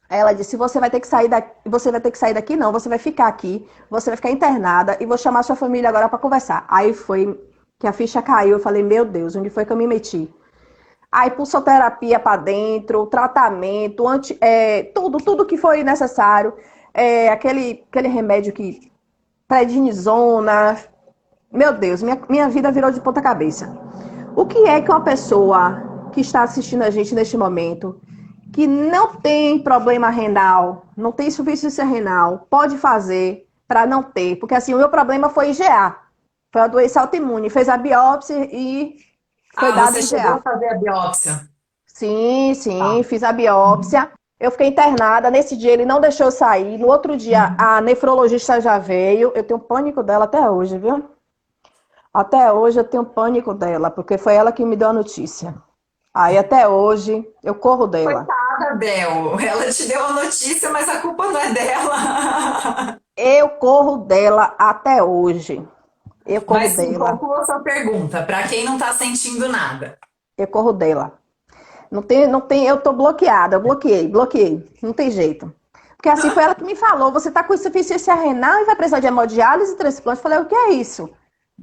Ela disse, você vai ter que sair daqui, não, você vai ficar aqui, você vai ficar internada e vou chamar sua família agora para conversar. Aí foi que a ficha caiu, eu falei, meu Deus, onde foi que eu me meti? Aí pulsoterapia para dentro, tratamento, tudo que foi necessário, aquele remédio que prednisona, meu Deus, minha vida virou de ponta cabeça. O que é que uma pessoa que está assistindo a gente neste momento, que não tem problema renal, não tem insuficiência renal, pode fazer para não ter? Porque assim, o meu problema foi IgA, foi uma doença autoimune. Fez a biópsia e foi Ah, dado você chegou a IgA. fazer a biópsia. Sim, Tá. sim, fiz a biópsia. Eu fiquei internada. Nesse dia ele não deixou eu sair. No outro dia a nefrologista já veio. Eu tenho pânico dela até hoje, viu? Até hoje eu tenho pânico dela, porque foi ela que me deu a notícia. Aí até hoje eu corro dela. Coitada, Bel. Ela te deu a notícia, mas a culpa não é dela. Eu corro dela até hoje. Eu corro Mas sim, dela. conclua a sua pergunta, para quem não tá sentindo nada. Eu corro dela. Não tem, eu tô bloqueada. Eu bloqueei. Não tem jeito. Porque assim foi ela que me falou, você tá com insuficiência renal e vai precisar de hemodiálise e transplante. Eu falei, o que é isso?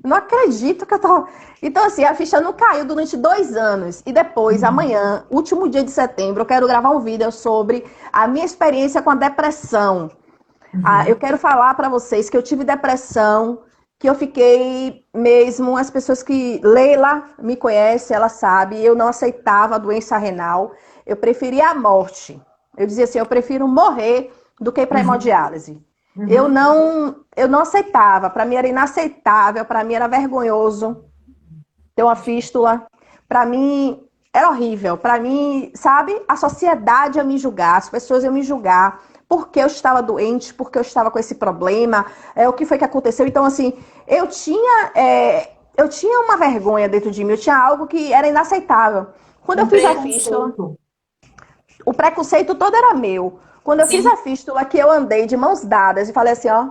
Não acredito que eu tô. Então, assim, a ficha não caiu durante 2 anos. E depois, amanhã, último dia de setembro, eu quero gravar um vídeo sobre a minha experiência com a depressão. Eu Uhum. quero falar para vocês que eu tive depressão, que eu fiquei mesmo. As pessoas que. Leila me conhece, ela sabe, eu não aceitava a doença renal. Eu preferia a morte. Eu dizia assim: eu prefiro morrer do que ir para Uhum. hemodiálise. Uhum. Eu não aceitava, para mim era inaceitável, para mim era vergonhoso ter uma fístula. Para mim era horrível. Para mim, sabe, a sociedade ia me julgar, as pessoas iam me julgar porque eu estava doente, porque eu estava com esse problema, o que foi que aconteceu. Então, assim, eu tinha uma vergonha dentro de mim, eu tinha algo que era inaceitável. Quando eu Um fiz a fístula, preconceito. o preconceito todo era meu. Quando eu fiz Sim. a fístula, que eu andei de mãos dadas e falei assim, ó,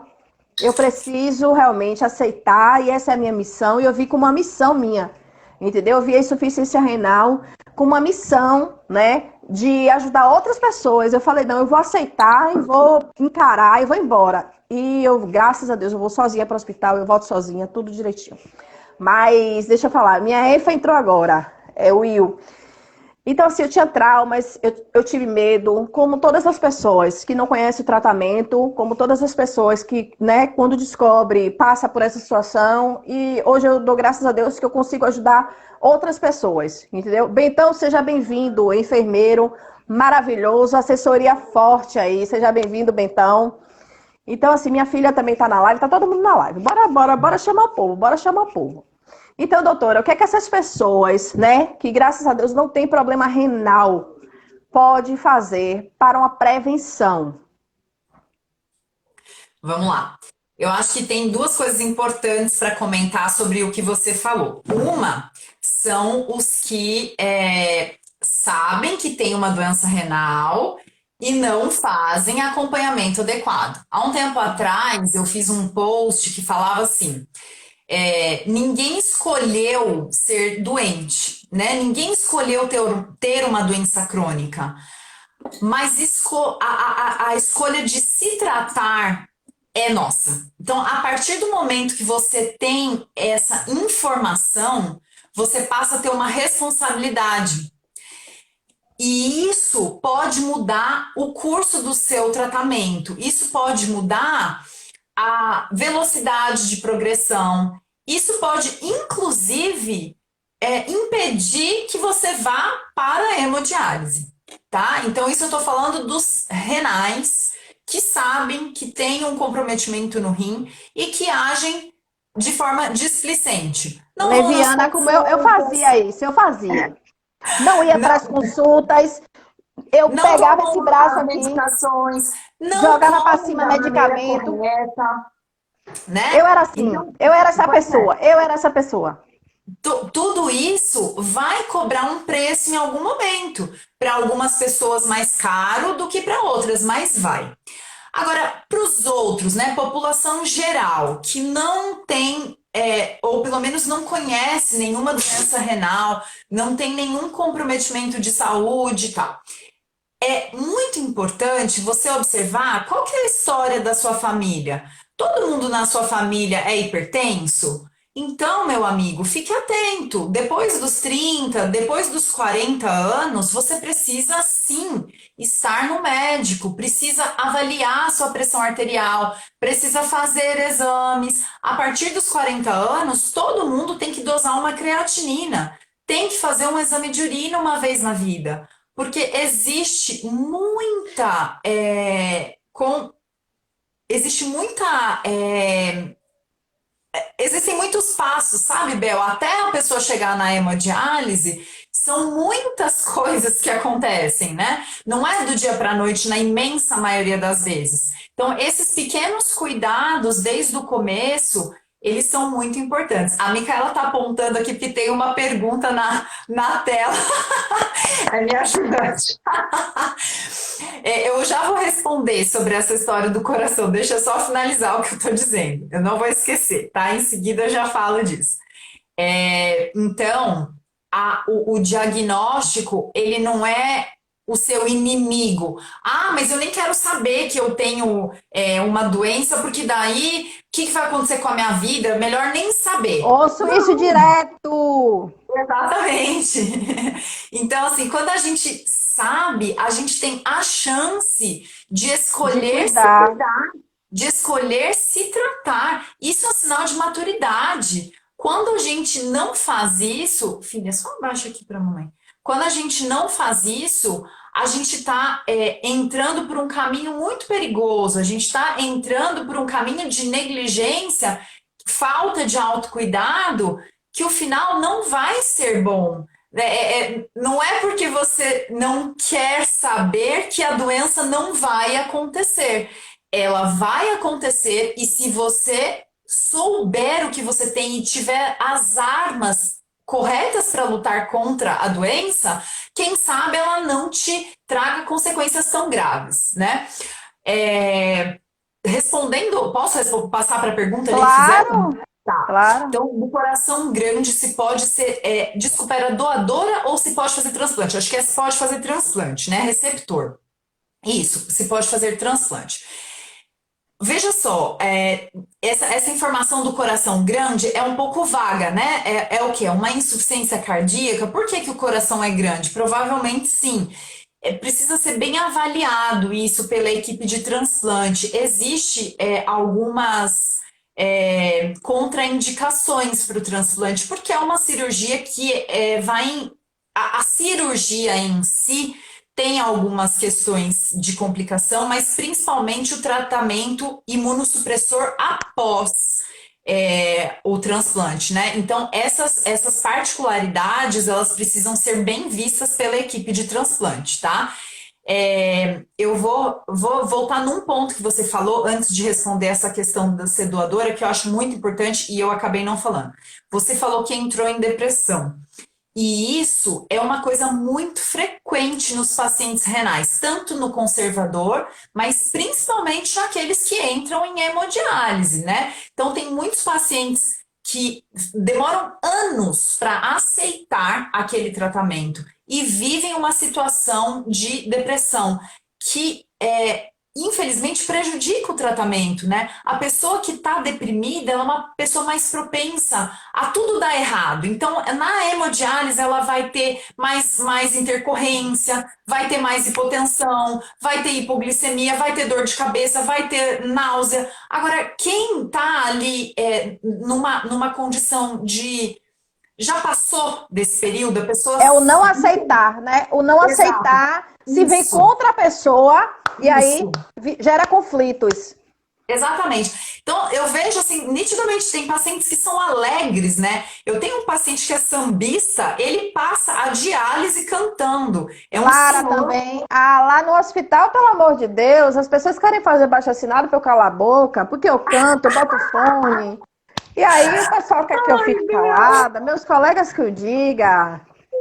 eu preciso realmente aceitar e essa é a minha missão. E eu vi como uma missão minha, entendeu? Eu vi a insuficiência renal como uma missão, né, de ajudar outras pessoas. Eu falei, não, eu vou aceitar e vou encarar e vou embora. E eu, graças a Deus, eu vou sozinha para o hospital, eu volto sozinha, tudo direitinho. Mas, deixa eu falar, minha EFA entrou agora, é o Will. Então, assim, eu tinha traumas, eu tive medo, como todas as pessoas que não conhecem o tratamento, como todas as pessoas que, né, quando descobre, passa por essa situação. E hoje eu dou graças a Deus que eu consigo ajudar outras pessoas, entendeu? Bentão, seja bem-vindo, enfermeiro maravilhoso, assessoria forte aí, seja bem-vindo, Bentão. Então, assim, minha filha também tá na live, tá todo mundo na live. Bora chamar o povo, bora chamar o povo. Então, doutora, o que é que essas pessoas, né, que graças a Deus não tem problema renal, pode fazer para uma prevenção? Vamos lá. Eu acho que tem duas coisas importantes para comentar sobre o que você falou. Uma são os que sabem que tem uma doença renal e não fazem acompanhamento adequado. Há um tempo atrás, eu fiz um post que falava assim: ninguém escolheu ser doente, né? Ninguém escolheu ter uma doença crônica. Mas a escolha de se tratar é nossa. Então, a partir do momento que você tem essa informação, você passa a ter uma responsabilidade. E isso pode mudar o curso do seu tratamento. Isso pode mudar a velocidade de progressão. Isso pode, inclusive, impedir que você vá para a hemodiálise, tá? Então, isso eu estou falando dos renais que sabem que tem um comprometimento no rim e que agem de forma displicente. Não vão nas Leviana, como eu consultas, fazia isso, eu fazia. Não ia para as não, consultas, eu não pegava esse tomam braço as aqui, medicações, não jogava para comem cima da maneira medicamento. correta, Eu né? era assim, Então, eu era essa pois é. pessoa, eu era essa pessoa. Tudo isso vai cobrar um preço em algum momento. Para algumas pessoas mais caro do que para outras, mas vai. Agora, para os outros, né, população geral, que não tem, ou pelo menos não conhece nenhuma doença renal, não tem nenhum comprometimento de saúde e tal. É muito importante você observar qual que é a história da sua família. Todo mundo na sua família é hipertenso? Então, meu amigo, fique atento. Depois dos 30, depois dos 40 anos, você precisa sim estar no médico, precisa avaliar a sua pressão arterial, precisa fazer exames. A partir dos 40 anos, todo mundo tem que dosar uma creatinina, tem que fazer um exame de urina uma vez na vida. Porque existe muita existem muitos passos, sabe, Bel? Até a pessoa chegar na hemodiálise, são muitas coisas que acontecem, né? Não é do dia para a noite, na imensa maioria das vezes. Então, esses pequenos cuidados desde o começo, eles são muito importantes. A Micaela está apontando aqui porque tem uma pergunta na tela. É minha ajudante. Eu já vou responder sobre essa história do coração. Deixa eu só finalizar o que eu estou dizendo. Eu não vou esquecer, tá? Em seguida eu já falo disso. Então, o diagnóstico, ele não é o seu inimigo. Ah, mas eu nem quero saber que eu tenho uma doença, porque daí o que vai acontecer com a minha vida? Melhor nem saber. Ouço isso direto. Exatamente. Então, assim, quando a gente sabe, a gente tem a chance de De escolher se cuidar. cuidar, de escolher se tratar. Isso é um sinal de maturidade. Quando a gente não faz isso, filha, só abaixa aqui para a mamãe. Quando a gente não faz isso, a gente está entrando por um caminho muito perigoso. A gente está entrando por um caminho de negligência, falta de autocuidado, que o final não vai ser bom. Não é porque você não quer saber que a doença não vai acontecer. Ela vai acontecer e se você souber o que você tem e tiver as armas corretas para lutar contra a doença, quem sabe ela não te traga consequências tão graves, né? Respondendo, posso passar para a pergunta ali que fizeram? Claro, Tá. claro. Então, do coração grande se pode ser, desculpa, era doadora ou se pode fazer transplante? Acho que se pode fazer transplante, né? Receptor. Isso, se pode fazer transplante. Veja só, essa informação do coração grande é um pouco vaga, né? É o quê? Uma insuficiência cardíaca? Por que que o coração é grande? Provavelmente sim. Precisa ser bem avaliado isso pela equipe de transplante. Existe algumas contraindicações para o transplante, porque é uma cirurgia que a cirurgia em si tem algumas questões de complicação, mas principalmente o tratamento imunossupressor após o transplante, né? Então, essas particularidades, elas precisam ser bem vistas pela equipe de transplante, tá? Eu vou voltar num ponto que você falou antes de responder essa questão da ser doadora, que eu acho muito importante e eu acabei não falando. Você falou que entrou em depressão. E isso é uma coisa muito frequente nos pacientes renais, tanto no conservador, mas principalmente naqueles que entram em hemodiálise, né? Então, tem muitos pacientes que demoram anos para aceitar aquele tratamento e vivem uma situação de depressão que infelizmente, prejudica o tratamento, né? A pessoa que está deprimida, ela é uma pessoa mais propensa a tudo dar errado. Então, na hemodiálise, ela vai ter mais intercorrência, vai ter mais hipotensão, vai ter hipoglicemia, vai ter dor de cabeça, vai ter náusea. Agora, quem está ali numa condição de já passou desse período, a pessoa. É o não aceitar, né? O não Exato. aceitar se vem Isso, contra a pessoa e aí isso. gera conflitos. Exatamente. Então, eu vejo assim, nitidamente, tem pacientes que são alegres, né? Eu tenho um paciente que é sambista, ele passa a diálise cantando. É um Lara senhor. também. Ah, lá no hospital, pelo amor de Deus, as pessoas querem fazer baixo-assinado para eu calar a boca, porque eu canto, eu boto fone. E aí o pessoal quer que eu Ai, fique Deus! calada, meus colegas que eu diga.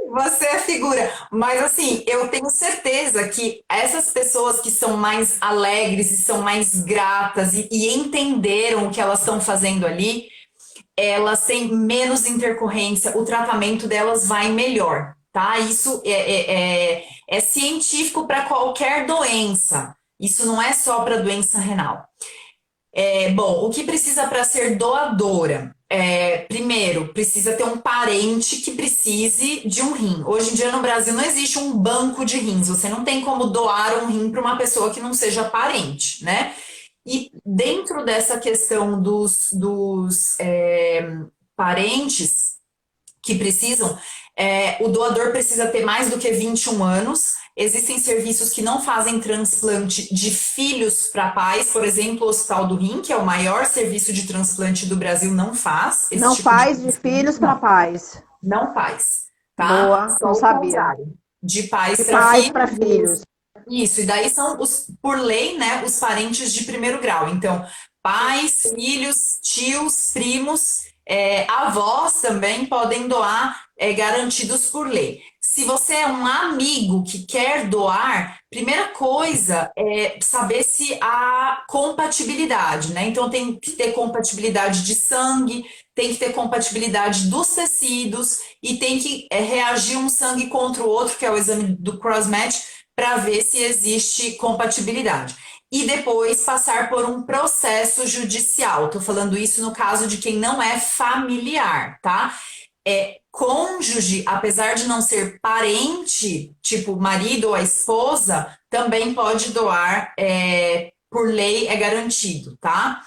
Você é figura. Mas assim, eu tenho certeza que essas pessoas que são mais alegres e são mais gratas e entenderam o que elas estão fazendo ali, elas têm menos intercorrência, o tratamento delas vai melhor, tá? Isso é científico para qualquer doença. Isso não é só para doença renal. Bom, o que precisa para ser doadora? Primeiro, precisa ter um parente que precise de um rim. Hoje em dia no Brasil não existe um banco de rins. Você não tem como doar um rim para uma pessoa que não seja parente, né? E dentro dessa questão dos parentes que precisam, o doador precisa ter mais do que 21 anos. Existem serviços que não fazem transplante de filhos para pais, por exemplo, o Hospital do Rim, que é o maior serviço de transplante do Brasil, não faz esse Não tipo de faz de transplante, filhos para não, pais. não faz, tá? Boa, Só não o sabia. contrário, de pais De para pais para filhos. filhos. Isso, e daí são por lei, né, os parentes de primeiro grau. Então, pais, filhos, tios, primos, avós também podem doar, garantidos por lei. Se você é um amigo que quer doar, primeira coisa é saber se há compatibilidade, né? Então tem que ter compatibilidade de sangue, tem que ter compatibilidade dos tecidos e tem que reagir um sangue contra o outro, que é o exame do cross-match, para ver se existe compatibilidade. E depois passar por um processo judicial. Estou falando isso no caso de quem não é familiar, tá? Cônjuge, apesar de não ser parente, tipo marido ou a esposa, também pode doar, por lei é garantido, tá?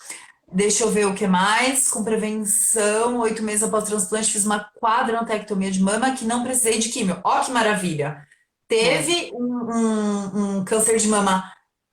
Deixa eu ver o que mais. Com prevenção, 8 meses após o transplante, fiz uma quadranectomia de mama que não precisei de químio. Ó, que maravilha! É. Teve um câncer de mama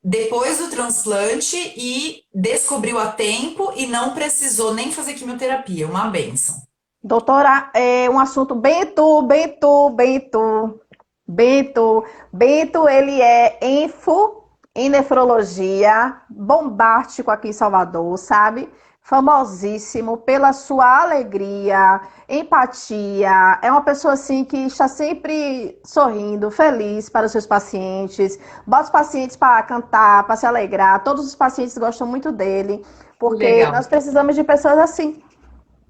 depois do transplante e descobriu a tempo e não precisou nem fazer quimioterapia. Uma benção. Doutora, é um assunto Bento, Bento, Bento, Bento. Bento, ele é enfo em nefrologia, bombástico aqui em Salvador, sabe? Famosíssimo pela sua alegria, empatia. É uma pessoa assim que está sempre sorrindo, feliz para os seus pacientes. Bota os pacientes para cantar, para se alegrar. Todos os pacientes gostam muito dele, Que porque legal. nós precisamos de pessoas assim,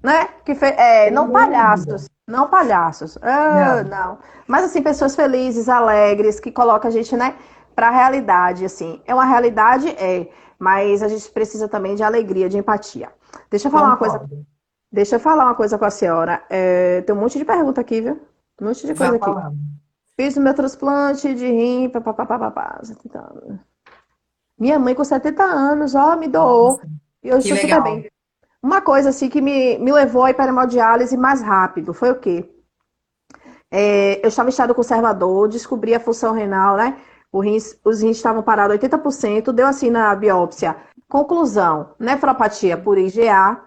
né? Sem Não dúvida. palhaços, não palhaços, ah, Não, não. Mas assim, pessoas felizes, alegres, que colocam a gente, né, para a realidade, assim. É uma realidade, mas a gente precisa também de alegria, de empatia. Deixa eu falar uma coisa, concordo. deixa eu falar uma coisa com a senhora. Tem um monte de pergunta aqui, viu? Um monte de coisa Vá aqui. falando. Fiz o meu transplante de rim, papapá, 70 anos. Minha mãe com 70 anos, ó, me doou. Nossa, E eu que estou super legal. bem. Uma coisa assim que me levou a ir para a hemodiálise mais rápido foi o quê? Eu estava em estado conservador, descobri a função renal, né? Os rins estavam parados 80%, deu assim na biópsia. Conclusão: nefropatia por IgA,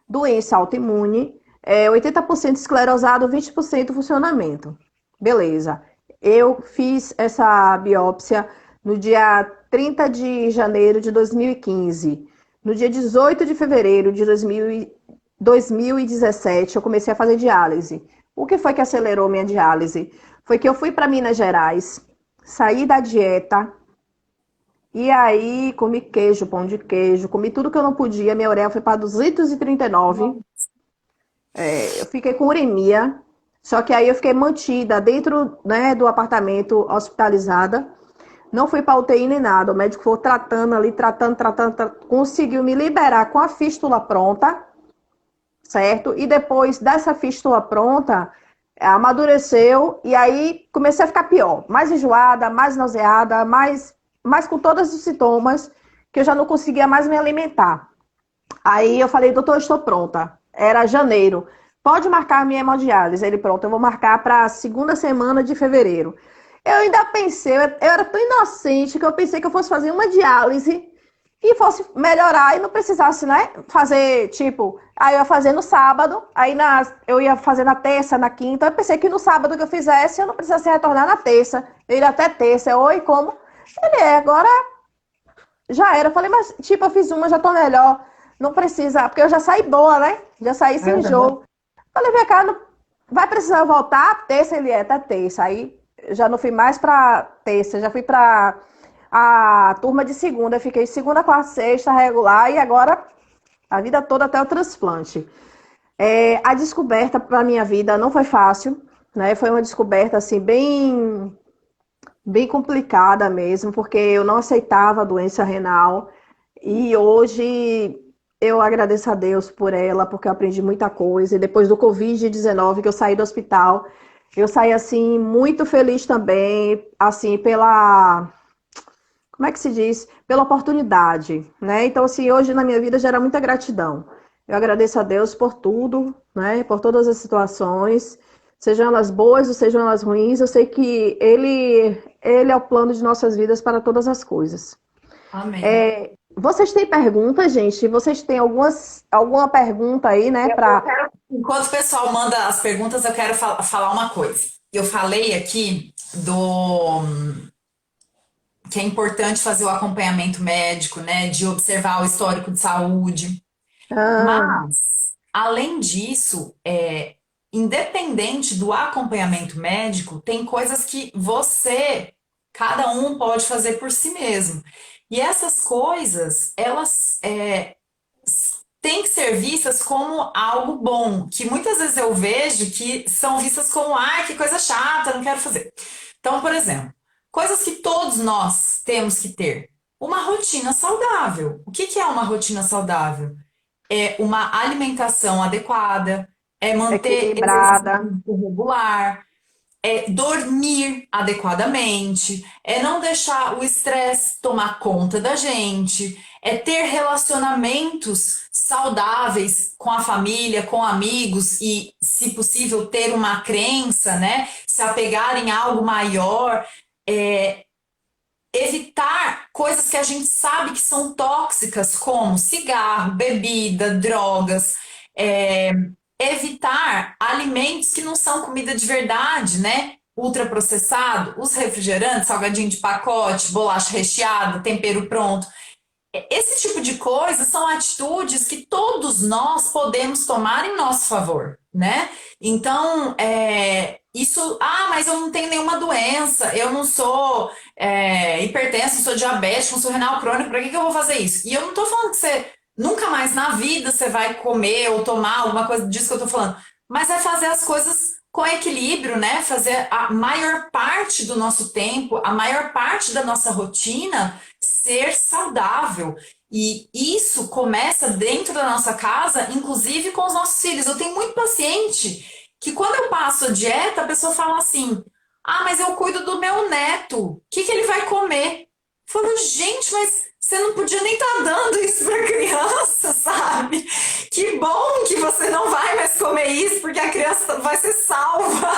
doença autoimune, 80% esclerosado, 20% funcionamento. Beleza. Eu fiz essa biópsia no dia 30 de janeiro de 2015. No dia 18 de fevereiro de 2017, eu comecei a fazer diálise. O que foi que acelerou minha diálise? Foi que eu fui para Minas Gerais, saí da dieta, e aí comi queijo, pão de queijo, comi tudo que eu não podia. Minha ureia foi para 239. Eu fiquei com uremia, só que aí eu fiquei mantida dentro, né, do apartamento, hospitalizada. Não fui para UTI nem nada. O médico foi tratando ali, conseguiu me liberar com a fístula pronta, certo? E depois dessa fístula pronta, amadureceu e aí comecei a ficar pior. Mais enjoada, mais nauseada, mais com todos os sintomas que eu já não conseguia mais me alimentar. Aí eu falei, doutor, eu estou pronta. Era janeiro. Pode marcar a minha hemodiálise. Ele, pronto, eu vou marcar para a segunda semana de fevereiro. Eu ainda pensei, eu era tão inocente que eu pensei que eu fosse fazer uma diálise e fosse melhorar e não precisasse, né, fazer, tipo, aí eu ia fazer no sábado, eu ia fazer na terça, na quinta, eu pensei que no sábado que eu fizesse, eu não precisasse retornar na terça, eu iria até terça, oi, como? Ele agora já era, eu falei, mas, tipo, eu fiz uma, já tô melhor, não precisa, porque eu já saí boa, né, já saí sem Aham. jogo, falei, vem cá, não, vai precisar voltar, terça ele é, até terça, aí já não fui mais pra terça, já fui pra a turma de segunda. Eu fiquei segunda, quarta, sexta, regular, e agora a vida toda até o transplante. A descoberta para minha vida não foi fácil, né? Foi uma descoberta assim bem complicada mesmo, porque eu não aceitava a doença renal e hoje eu agradeço a Deus por ela, porque eu aprendi muita coisa. E depois do Covid-19 que eu saí do hospital, eu saí assim muito feliz também, assim pela, como é que se diz? Pela oportunidade, né? Então, assim, hoje na minha vida gera muita gratidão. Eu agradeço a Deus por tudo, né? Por todas as situações, sejam elas boas ou sejam elas ruins. Eu sei que Ele é o plano de nossas vidas para todas as coisas. Amém. Vocês têm perguntas, gente? Vocês têm alguma pergunta aí, né? Eu quero, enquanto o pessoal manda as perguntas, eu quero falar uma coisa. Eu falei aqui do que é importante fazer o acompanhamento médico, né, de observar o histórico de saúde. Ah, Mas, além disso, independente do acompanhamento médico, tem coisas que cada um pode fazer por si mesmo. E essas coisas, elas têm que ser vistas como algo bom, que muitas vezes eu vejo que são vistas como, ah, que coisa chata, não quero fazer. Então, por exemplo, coisas que todos nós temos que ter. Uma rotina saudável. O que que é uma rotina saudável? É uma alimentação adequada, é manter exercício equilibrada. físico regular, é dormir adequadamente, é não deixar o estresse tomar conta da gente, é ter relacionamentos saudáveis com a família, com amigos e, se possível, ter uma crença, né? Se apegar em algo maior, é, evitar coisas que a gente sabe que são tóxicas, como cigarro, bebida, drogas, é, evitar alimentos que não são comida de verdade, né? Ultraprocessado, os refrigerantes, salgadinho de pacote, bolacha recheada, tempero pronto. Esse tipo de coisa são atitudes que todos nós podemos tomar em nosso favor, né? Então, mas eu não tenho nenhuma doença, eu não sou hipertenso, não sou diabético, não sou renal crônico, para que eu vou fazer isso? E eu não tô falando que você nunca mais na vida você vai comer ou tomar alguma coisa disso que eu tô falando, mas é fazer as coisas com equilíbrio, né? Fazer a maior parte do nosso tempo, a maior parte da nossa rotina ser saudável. E isso começa dentro da nossa casa, inclusive com os nossos filhos. Eu tenho muito paciente que quando eu passo a dieta, a pessoa fala assim: ah, mas eu cuido do meu neto, o que que ele vai comer? Eu falo, gente, mas você não podia nem estar dando isso para criança, sabe? Que bom que você não vai mais comer isso, porque a criança vai ser salva.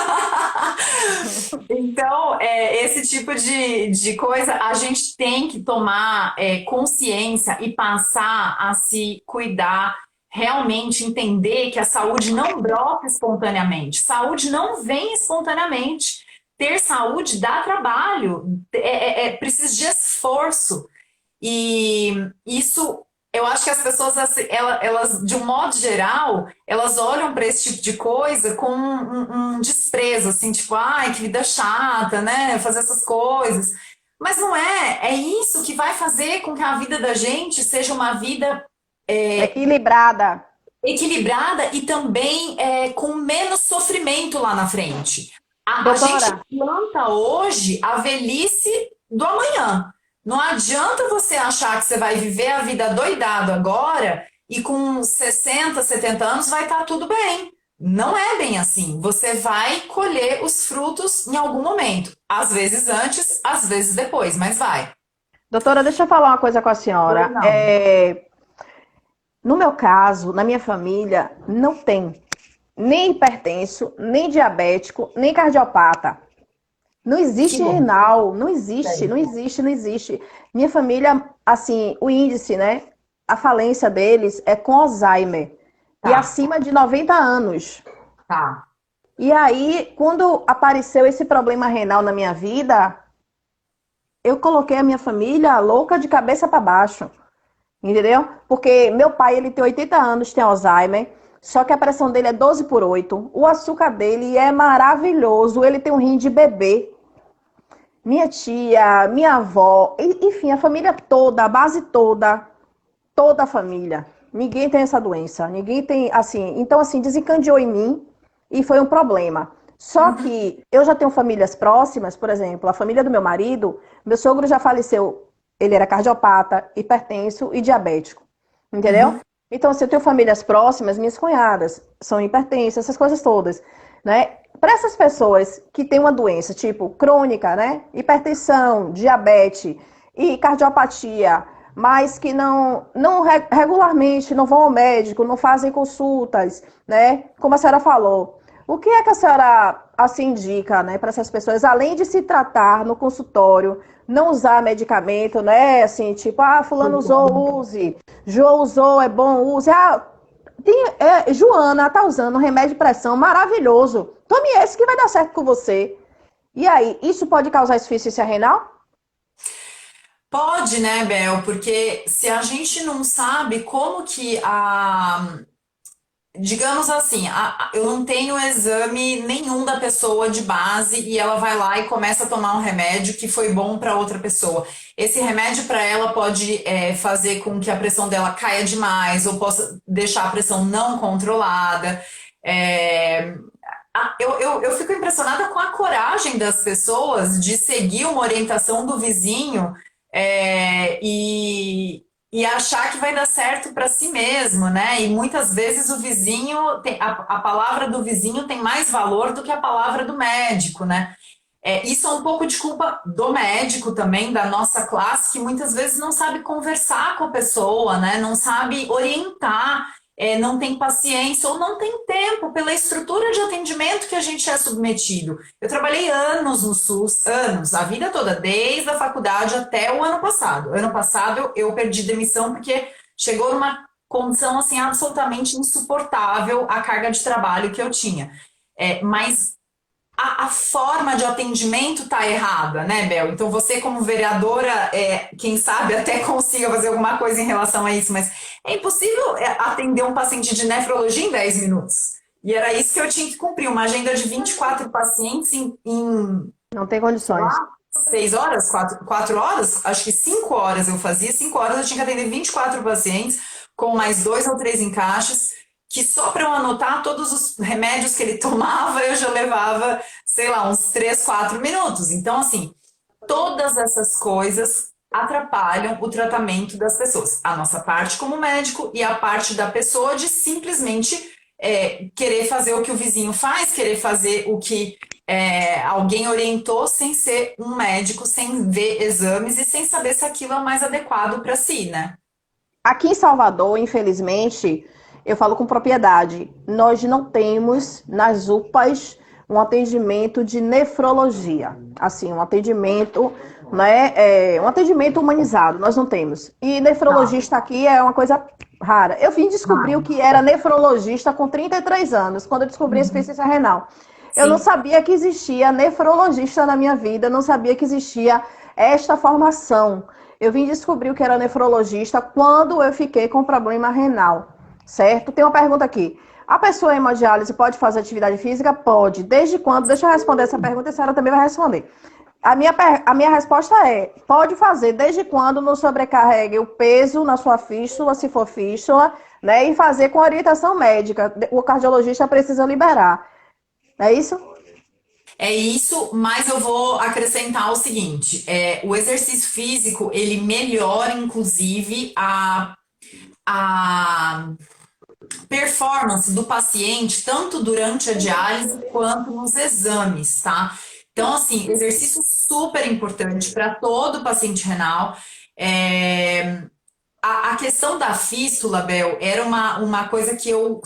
Então, esse tipo de coisa a gente tem que tomar consciência e passar a se cuidar, realmente entender que a saúde não brota espontaneamente, saúde não vem espontaneamente. Ter saúde dá trabalho, precisa de esforço. E isso, eu acho que as pessoas, assim, elas, de um modo geral, elas olham para esse tipo de coisa com um desprezo, assim, tipo, ai, que vida chata, né? Fazer essas coisas. Mas não é, é isso que vai fazer com que a vida da gente seja uma vida Equilibrada. equilibrada e também com menos sofrimento lá na frente. A gente Doutora, planta hoje a velhice do amanhã. Não adianta você achar que você vai viver a vida doidado agora e com 60, 70 anos vai estar tudo bem. Não é bem assim. Você vai colher os frutos em algum momento. Às vezes antes, às vezes depois, mas vai. Doutora, deixa eu falar uma coisa com a Pois senhora. não. No meu caso, na minha família, não tem nem hipertenso, nem diabético, nem cardiopata. Não Que existe bom. renal, não existe, não existe, não existe. Minha família, assim, o índice, né? A falência deles é com Alzheimer e Tá, acima de 90 anos. tá. E aí, quando apareceu esse problema renal na minha vida, eu coloquei a minha família louca de cabeça para baixo. Entendeu? Porque meu pai, ele tem 80 anos, tem Alzheimer, só que a pressão dele é 12/8. O açúcar dele é maravilhoso, ele tem um rim de bebê. Minha tia, minha avó, enfim, a família toda, a base toda, toda a família. Ninguém tem essa doença, ninguém tem, assim, então assim, desencadeou em mim e foi um problema. Só Uhum, que eu já tenho famílias próximas, por exemplo, a família do meu marido, meu sogro já faleceu, ele era cardiopata, hipertenso e diabético, entendeu? uhum. Então, assim, eu tenho famílias próximas, minhas cunhadas são hipertensas, essas coisas todas, né? Para essas pessoas que têm uma doença, tipo crônica, né? Hipertensão, diabetes e cardiopatia, mas que não regularmente não vão ao médico, não fazem consultas, né? Como a senhora falou. O que é que a senhora assim indica, né, para essas pessoas, além de se tratar no consultório, não usar medicamento, né? Assim, tipo, ah, fulano usou, use. João usou, é bom, use. Ah, Joana tá usando um remédio de pressão maravilhoso. Tome esse que vai dar certo com você. E aí, isso pode causar insuficiência renal? Pode, né, Bel? Porque se a gente não sabe como que a. Digamos assim, eu não tenho exame nenhum da pessoa de base e ela vai lá e começa a tomar um remédio que foi bom para outra pessoa. Esse remédio para ela pode fazer com que a pressão dela caia demais ou possa deixar a pressão não controlada. É, eu fico impressionada com a coragem das pessoas de seguir uma orientação do vizinho e achar que vai dar certo para si mesmo, né? E muitas vezes o vizinho, a palavra do vizinho tem mais valor do que a palavra do médico, né? Isso é um pouco de culpa do médico também, da nossa classe, que muitas vezes não sabe conversar com a pessoa, né? Não sabe orientar, não tem paciência ou não tem tempo pela estrutura de atendimento que a gente é submetido. Eu trabalhei anos no SUS, anos, a vida toda, desde a faculdade até o ano passado. Ano passado eu perdi demissão porque chegou numa condição assim absolutamente insuportável a carga de trabalho que eu tinha. Mas a forma de atendimento está errada, né, Bel? Então você, como vereadora, quem sabe até consiga fazer alguma coisa em relação a isso, mas é impossível atender um paciente de nefrologia em 10 minutos. E era isso que eu tinha que cumprir, uma agenda de 24 pacientes em Não tem condições. 6 horas, 4 horas, acho que 5 horas eu fazia, 5 horas eu tinha que atender 24 pacientes, com mais 2 ou 3 encaixes, que só para eu anotar todos os remédios que ele tomava, eu já levava, sei lá, uns 3, 4 minutos. Então, assim, todas essas coisas atrapalham o tratamento das pessoas. A nossa parte como médico e a parte da pessoa de simplesmente querer fazer o que o vizinho faz, querer fazer o que alguém orientou sem ser um médico, sem ver exames e sem saber se aquilo é o mais adequado para si, né? Aqui em Salvador, infelizmente, eu falo com propriedade, nós não temos nas UPAs um atendimento de nefrologia. Assim, um atendimento, né, um atendimento humanizado, nós não temos. E Tá. nefrologista aqui é uma coisa rara. Eu vim descobrir o Raro. que era nefrologista com 33 anos, quando eu descobri a Uhum. insuficiência renal. Eu não Sim. sabia que existia nefrologista na minha vida, não sabia que existia esta formação. Eu vim descobrir o que era nefrologista quando eu fiquei com problema renal, certo? Tem uma pergunta aqui. A pessoa em hemodiálise pode fazer atividade física? Pode. Desde quando? Deixa eu responder essa pergunta e a senhora também vai responder. A minha resposta é: pode fazer desde quando não sobrecarregue o peso na sua fístula, se for fístula, né? E fazer com orientação médica. O cardiologista precisa liberar. É isso? É isso, mas eu vou acrescentar o seguinte: o exercício físico ele melhora, inclusive, a performance do paciente, tanto durante a diálise quanto nos exames, tá? Então, assim, exercício super importante para todo paciente renal. É, a questão da fístula, Bel, era uma coisa que eu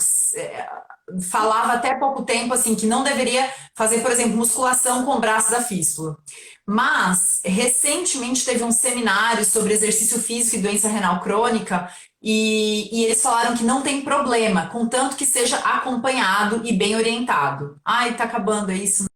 falava até pouco tempo, assim, que não deveria fazer, por exemplo, musculação com o braço da fístula. Mas, recentemente teve um seminário sobre exercício físico e doença renal crônica, e eles falaram que não tem problema, contanto que seja acompanhado e bem orientado. Ai, tá acabando, é isso, né?